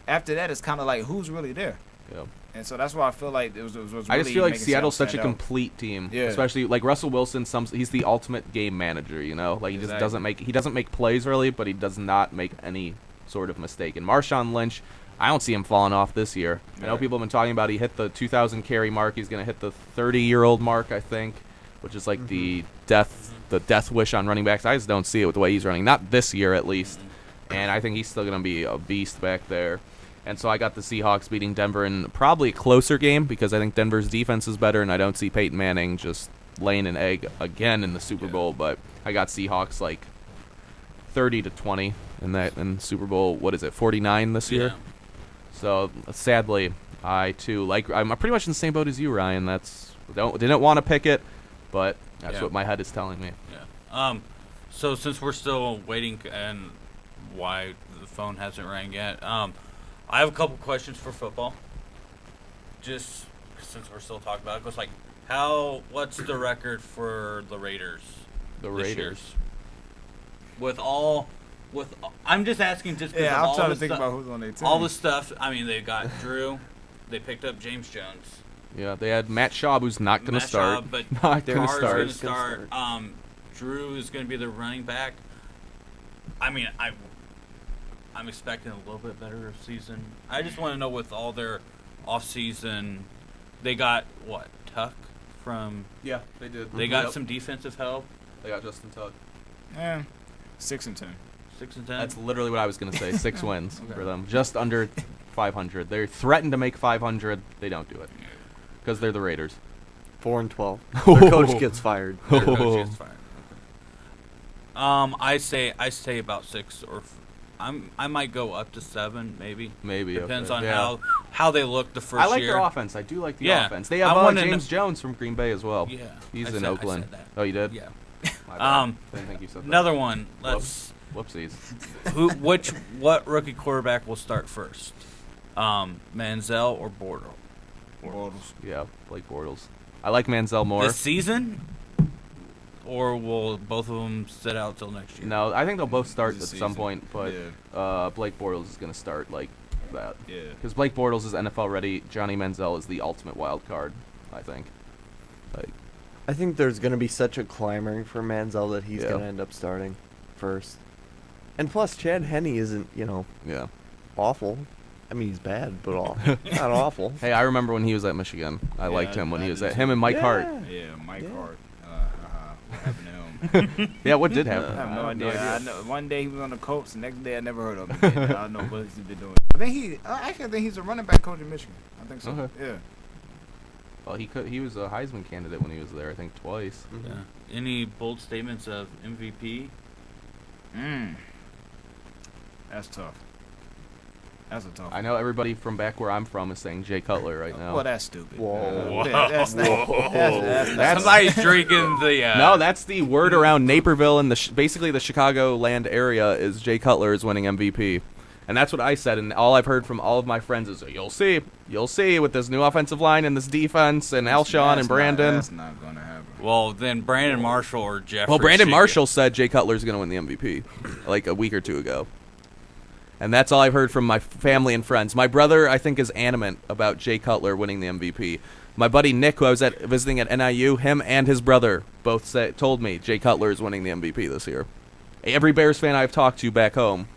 after that, it's kind of like, who's really there?
Yeah.
And so that's why I feel like it was really
I just feel like Seattle's such a
out.
complete team,
Yeah.
especially like Russell Wilson. He's the ultimate game manager, Like he just doesn't make plays really, but he does not make any sort of mistake. And Marshawn Lynch, I don't see him falling off this year. I know people have been talking about he hit the 2,000 carry mark. He's going to hit the 30-year-old mark, I think, which is like the death wish on running backs. I just don't see it with the way he's running. Not this year, at least. And I think he's still going to be a beast back there. And so I got the Seahawks beating Denver in probably a closer game because I think Denver's defense is better, and I don't see Peyton Manning just laying an egg again in the Super Bowl. But I got Seahawks like 30-20 in Super Bowl. What is it, 49 this year? So sadly, I'm pretty much in the same boat as you, Ryan. That's Didn't want to pick it, but that's
Yeah.
what my head is telling me.
Yeah. So since we're still waiting and why the phone hasn't rang yet, I have a couple questions for football. Just since we're still talking about it, goes like, what's the record for the Raiders?
The
this year?
Raiders.
I'm just asking just because
Yeah,
of
I'm
all
trying
the
to think
stuff-
about who's on their team.
all the stuff. I mean, they got Drew. They picked up James Jones.
Yeah, they had Matt Schaub, who's not going to
Matt
start.
Schaub, but
Not going to
Carr's
start.
going to start. Drew is going to be the running back. I mean, I'm expecting a little bit better season. I just want to know with all their off-season, they got what, Tuck from?
Yeah, they did.
They got some defensive help.
They got Justin Tuck.
Yeah, 6-10.
6-10.
That's literally what I was going to say. 6 wins for them. Just under 500. They're threatened to make 500. They don't do it because they're the Raiders.
4-12. Their coach gets fired.
Their coach gets fired. I say about 6 or. I might go up to 7, maybe.
Maybe.
Depends
okay.
on
Yeah.
how they look the first
I like
year.
their offense. I do like the
Yeah.
offense. They
I
have
wanna
James Jones from Green Bay as well.
Yeah,
He's
I
in
said
Oakland.
that.
Oh, you did?
Yeah.
My bad. Didn't think you said that.
Another one. Let's.
Whoopsies.
What rookie quarterback will start first? Manziel or Bortles?
Yeah, Blake Bortles. I like Manziel more.
This season, or will both of them sit out till next year?
No, I think they'll both start at
This
some
season.
point, but Blake Bortles is going to start like that.
Yeah.
Because Blake Bortles is NFL ready. Johnny Manziel is the ultimate wild card, I think. Like,
I think there's going to be such a clamoring for Manziel that he's
Yeah.
going to end up starting first. And plus, Chad Henne isn't,
yeah.
awful. I mean, he's bad, but not awful.
Hey, I remember when he was at Michigan. I liked him when
I
he was
did
at
too.
him and Mike Hart.
Yeah, Mike
Yeah.
Hart. What happened to him?
Yeah, what did happen?
I have no idea. I know one day he was on the Colts, the next day I never heard of him again. I don't know what he's been doing. I think he's a running back coach in Michigan. I think so.
Okay.
Yeah.
Well, he was a Heisman candidate when he was there, I think, twice.
Yeah. Any bold statements of MVP?
That's tough. That's a tough
I
one.
know everybody from back where I'm from is saying Jay Cutler right now.
Well, that's stupid.
Whoa.
That's
Somebody's drinking the.
No, that's the word around Naperville and basically the Chicagoland area is Jay Cutler is winning MVP. And that's what I said, and all I've heard from all of my friends is, you'll see with this new offensive line and this defense and Alshon and Brandon.
That's not going to happen.
Well, then Brandon Marshall or Jeffrey.
Well, Brandon
should
Marshall said Jay Cutler's going to win the MVP like a week or two ago. And that's all I've heard from my family and friends. My brother, I think, is adamant about Jay Cutler winning the MVP. My buddy Nick, who I was visiting at NIU, him and his brother both told me Jay Cutler is winning the MVP this year. Every Bears fan I've talked to back home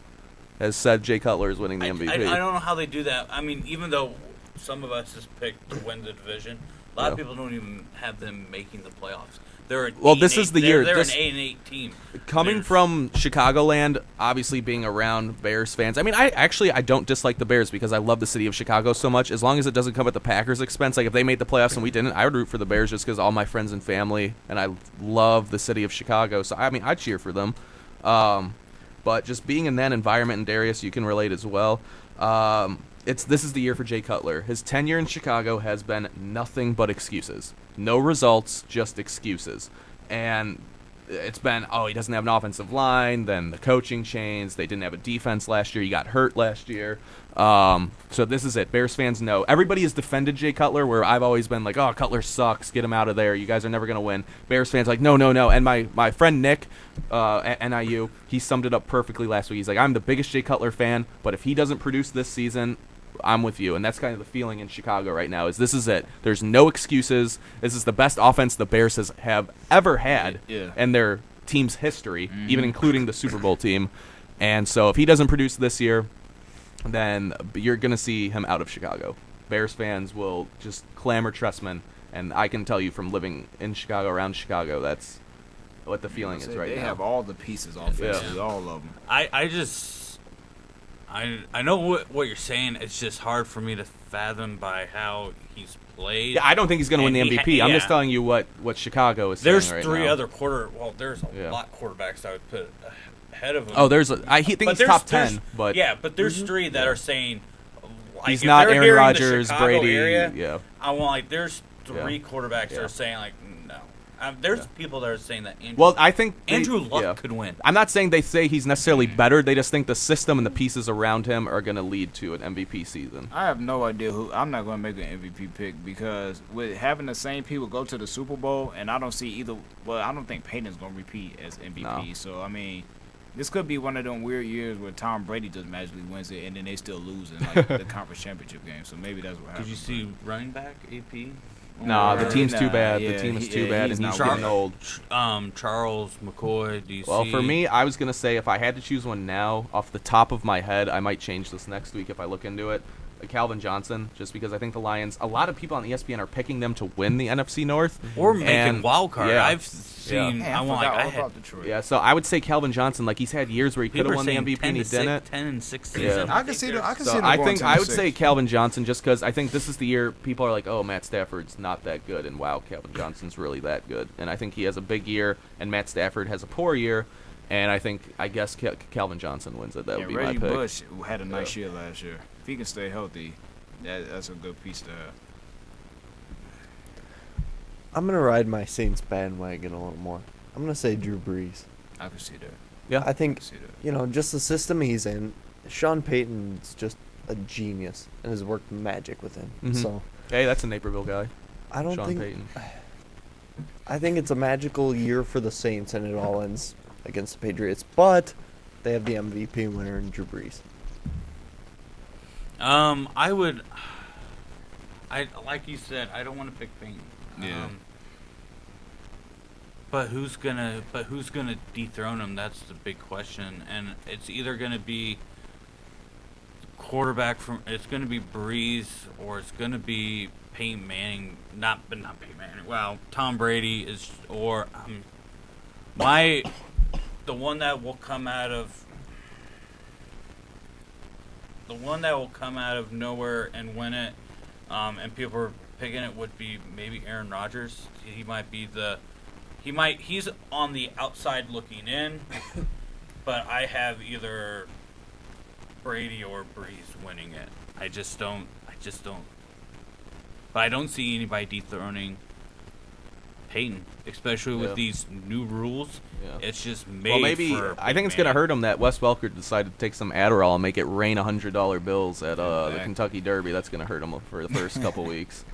has said Jay Cutler is winning the MVP.
I don't know how they do that. I mean, even though some of us just picked to win the division, a lot of people don't even have them making the playoffs. They're
this is the year.
They're
This-
an 8-8 team.
Coming
They're-
from Chicagoland, obviously being around Bears fans, I mean, I don't dislike the Bears because I love the city of Chicago so much. As long as it doesn't come at the Packers' expense, like if they made the playoffs and we didn't, I would root for the Bears just because all my friends and family, and I love the city of Chicago. So I mean, I'd cheer for them. But just being in that environment, and Darius, you can relate as well. This is the year for Jay Cutler. His tenure in Chicago has been nothing but excuses. No results, just excuses. And it's been, he doesn't have an offensive line, then the coaching changed, they didn't have a defense last year, he got hurt last year. So this is it. Bears fans know. Everybody has defended Jay Cutler, where I've always been like, Cutler sucks, get him out of there, you guys are never going to win. Bears fans like, no. And my friend Nick at NIU, he summed it up perfectly last week. He's like, I'm the biggest Jay Cutler fan, but if he doesn't produce this season, I'm with you. And that's kind of the feeling in Chicago right now, is this is it. There's no excuses. This is the best offense the Bears have ever had in their team's history, even including the Super Bowl team. And so if he doesn't produce this year, then you're going to see him out of Chicago. Bears fans will just clamor Trestman, and I can tell you from living in Chicago, around Chicago, that's what the feeling is right
they
now.
They have all the pieces offensively, all of them.
I know what you're saying. It's just hard for me to fathom by how he's played.
Yeah, I don't think he's going to win the
And
MVP. I'm just telling you what Chicago is
There's
saying right
three
now.
other there's a lot of quarterbacks I would put ahead of him.
Oh, I think he's top 10, but
yeah, but there's three that are saying like,
he's
if
not
they're
Aaron
here in the
Rodgers,
Chicago
Brady.
area,
Yeah.
I want there's three quarterbacks
Yeah.
are saying like no. There's people that are saying that Andrew,
Well, I think
Andrew Luck
yeah.
could win.
I'm not saying they say he's necessarily better. They just think the system and the pieces around him are going to lead to an MVP season.
I have no idea who. I'm not going to make an MVP pick because with having the same people go to the Super Bowl, and I don't see either. Well, I don't think Peyton's going to repeat as MVP.
No.
So I mean, this could be one of them weird years where Tom Brady just magically wins it, and then they still lose in like the conference championship game. So maybe that's what happens.
Did you see running back AP?
No, the
Or,
team's too
Nah,
bad.
yeah,
The team is
he-
too
yeah,
bad,
he's
and he's
not
getting
winning.
old.
Charles McCoy. Do you
Well,
see?
for me, I was going to say if I had to choose one now, off the top of my head, I might change this next week if I look into it. Calvin Johnson, just because I think the Lions, a lot of people on ESPN are picking them to win the NFC North.
or making
and-
wild card.
yeah.
I've seen.
Man,
I want
forgot
like I
all
had
about Detroit.
Yeah, so I would say Calvin Johnson, like he's had years where he could
people
have
are
won the
saying
MVP
10
and he
to 6,
didn't.
10 and 6
Yeah.
season.
I can see them. I can see
So
them
I
going
think
10
I
to
would
6.
say Calvin Johnson just because I think this is the year people are like, oh, Matt Stafford's not that good, and wow, Calvin Johnson's really that good. And I think he has a big year, and Matt Stafford has a poor year, and I guess Calvin Johnson wins it. That would be
Reggie
my pick.
Bush had a nice year last year. If he can stay healthy, that's a good piece to have.
I'm gonna ride my Saints bandwagon a little more. I'm gonna say Drew Brees.
I can see that.
Yeah,
I think
I can see that.
you know just the system he's in. Sean Payton's just a genius and has worked magic with him.
Mhm.
So
hey, that's a Naperville guy,
I don't
Sean
think
Payton.
I think it's a magical year for the Saints, and it all ends against the Patriots. But they have the MVP winner in Drew Brees.
I would. I like you said. I don't want to pick Payton.
Yeah.
But who's gonna dethrone him? That's the big question, and it's either gonna be quarterback from. It's gonna be Breeze, or it's gonna be Peyton Manning. Not Peyton Manning. Well, Tom Brady is, or the one that will come out of. The one that will come out of nowhere and win it, and people are picking it would be maybe Aaron Rodgers. He's on the outside looking in, but I have either Brady or Breeze winning it. I just don't. But I don't see anybody dethroning Peyton, especially with
Yeah.
these new rules.
Yeah.
It's just made
Well, maybe
for
I think it's going to hurt him that Wes Welker decided to take some Adderall and make it rain $100 bills at the
Exactly.
Kentucky Derby. That's going to hurt him for the first couple weeks,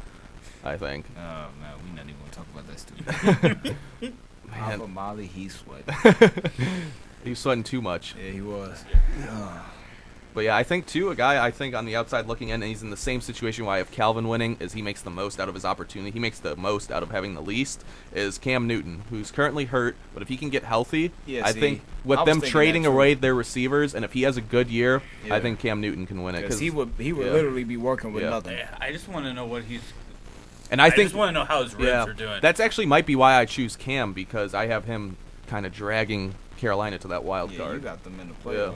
I think.
Oh man, we're not even gonna talk about that stupid.
Man,
Papa Molly, he sweat.
he was sweating too much.
Yeah, he was.
But yeah, I think too, a guy I think on the outside looking in, and he's in the same situation why I have Calvin winning, is he makes the most out of his opportunity. He makes the most out of having the least, is Cam Newton, who's currently hurt, but if he can get healthy,
Yeah,
I
see,
think with
I was
them
thinking
trading
that too.
away their receivers, and if he has a good year,
Yeah.
I think Cam Newton can win it.
Because he would
yeah.
literally be working with
Yeah.
nothing.
Yeah, I just want to know what he's.
And I think
just want to know how his ribs
yeah,
are doing.
that's actually might be why I choose Cam, because I have him kind of dragging Carolina to that wild
Yeah,
card.
you got them in the playoffs.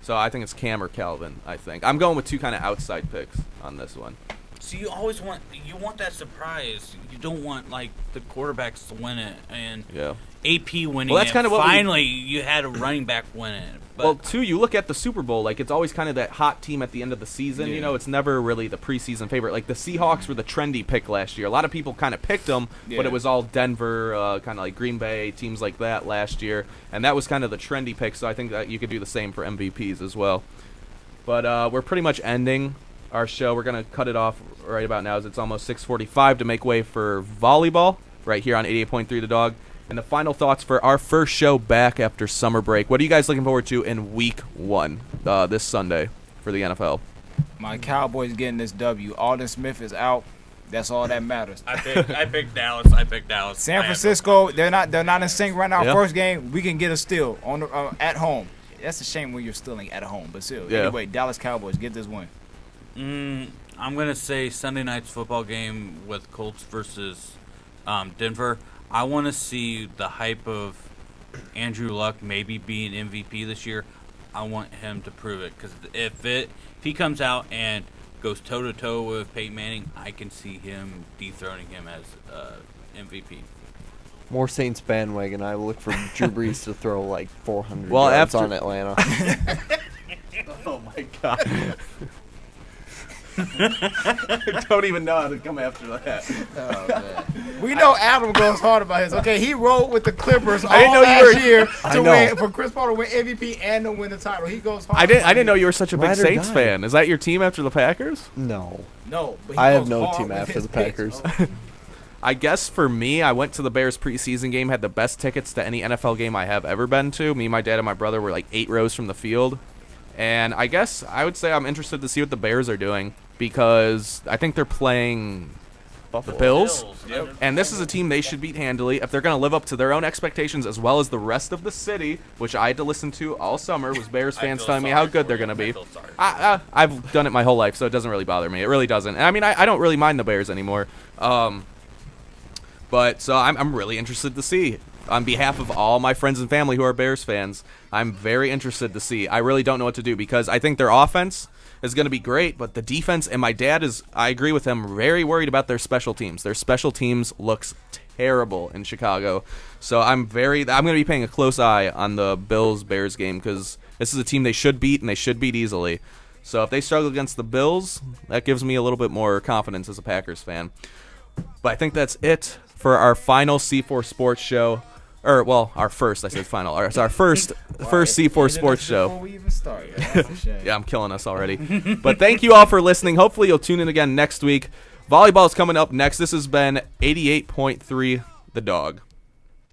So I think it's Cam or Calvin, I think. I'm going with two kind of outside picks on this one.
So you always want that surprise. You don't want like the quarterbacks to win it and
Yeah.
AP winning.
Well, that's
it.
kind of what we-
finally you had a running back win it. But
Well, too, you look at the Super Bowl, like it's always kind of that hot team at the end of the season. You
Yeah.
know, it's never really the preseason favorite. Like the Seahawks were the trendy pick last year. A lot of people kind of picked them, but
Yeah.
it was all Denver, kind of like Green Bay, teams like that last year. And that was kind of the trendy pick, so I think that you could do the same for MVPs as well. But we're pretty much ending our show. We're going to cut it off right about now as it's almost 6:45 to make way for volleyball right here on 88.3 The Dog. And the final thoughts for our first show back after summer break. What are you guys looking forward to in week 1 this Sunday for the NFL?
My Cowboys getting this W. Alden Smith is out. That's all that matters.
I picked Dallas. I picked Dallas.
San Francisco, they're not in sync right now.
Yeah.
First game, we can get a steal on the, at home. That's a shame when you're stealing at home, but still.
Yeah.
Anyway, Dallas Cowboys get this win.
I'm gonna say Sunday night's football game with Colts versus Denver. I want to see the hype of Andrew Luck maybe being MVP this year. I want him to prove it because if he comes out and goes toe to toe with Peyton Manning, I can see him dethroning him as MVP.
More Saints bandwagon. I look for Drew Brees to throw like 400
Well,
yards
after-
on Atlanta.
Oh, my God. Don't even know how to come after that.
Oh, man. We know Adam goes hard about his. Okay, he rolled with the Clippers all
didn't know you
last
were-
year
I
to
know.
win for Chris Paul to win MVP and to win the title. He goes hard.
I didn't know you were such a big
Ride or
Saints
die.
fan. Is that your team after the Packers?
No.
No, but he
I have
goes
no
hard
team
with
after
his
the
picks,
Packers.
bro.
I guess for me, I went to the Bears preseason game, had the best tickets to any NFL game I have ever been to. Me, my dad, and my brother were like 8 rows from the field. And I guess I would say I'm interested to see what the Bears are doing because I think they're playing the Bills.
Yep.
And this is a team they should beat handily if they're going to live up to their own expectations as well as the rest of the city, which I had to listen to all summer was Bears fans telling me how good they're going to be. I've done it my whole life, so it doesn't really bother me. It really doesn't. And I mean, I don't really mind the Bears anymore. But so I'm really interested to see. On behalf of all my friends and family who are Bears fans, I'm very interested to see. I really don't know what to do because I think their offense is going to be great, but the defense, and my dad is, I agree with him, very worried about their special teams. Their special teams looks terrible in Chicago. So I'm going to be paying a close eye on the Bills-Bears game because this is a team they should beat, and they should beat easily. So if they struggle against the Bills, that gives me a little bit more confidence as a Packers fan. But I think that's it for our final C4 Sports show. Or, well, our first, I said final. It's our first C4 Sports show.
Before we even start, that's a shame.
Yeah, I'm killing us already. But thank you all for listening. Hopefully you'll tune in again next week. Volleyball is coming up next. This has been 88.3 The Dog.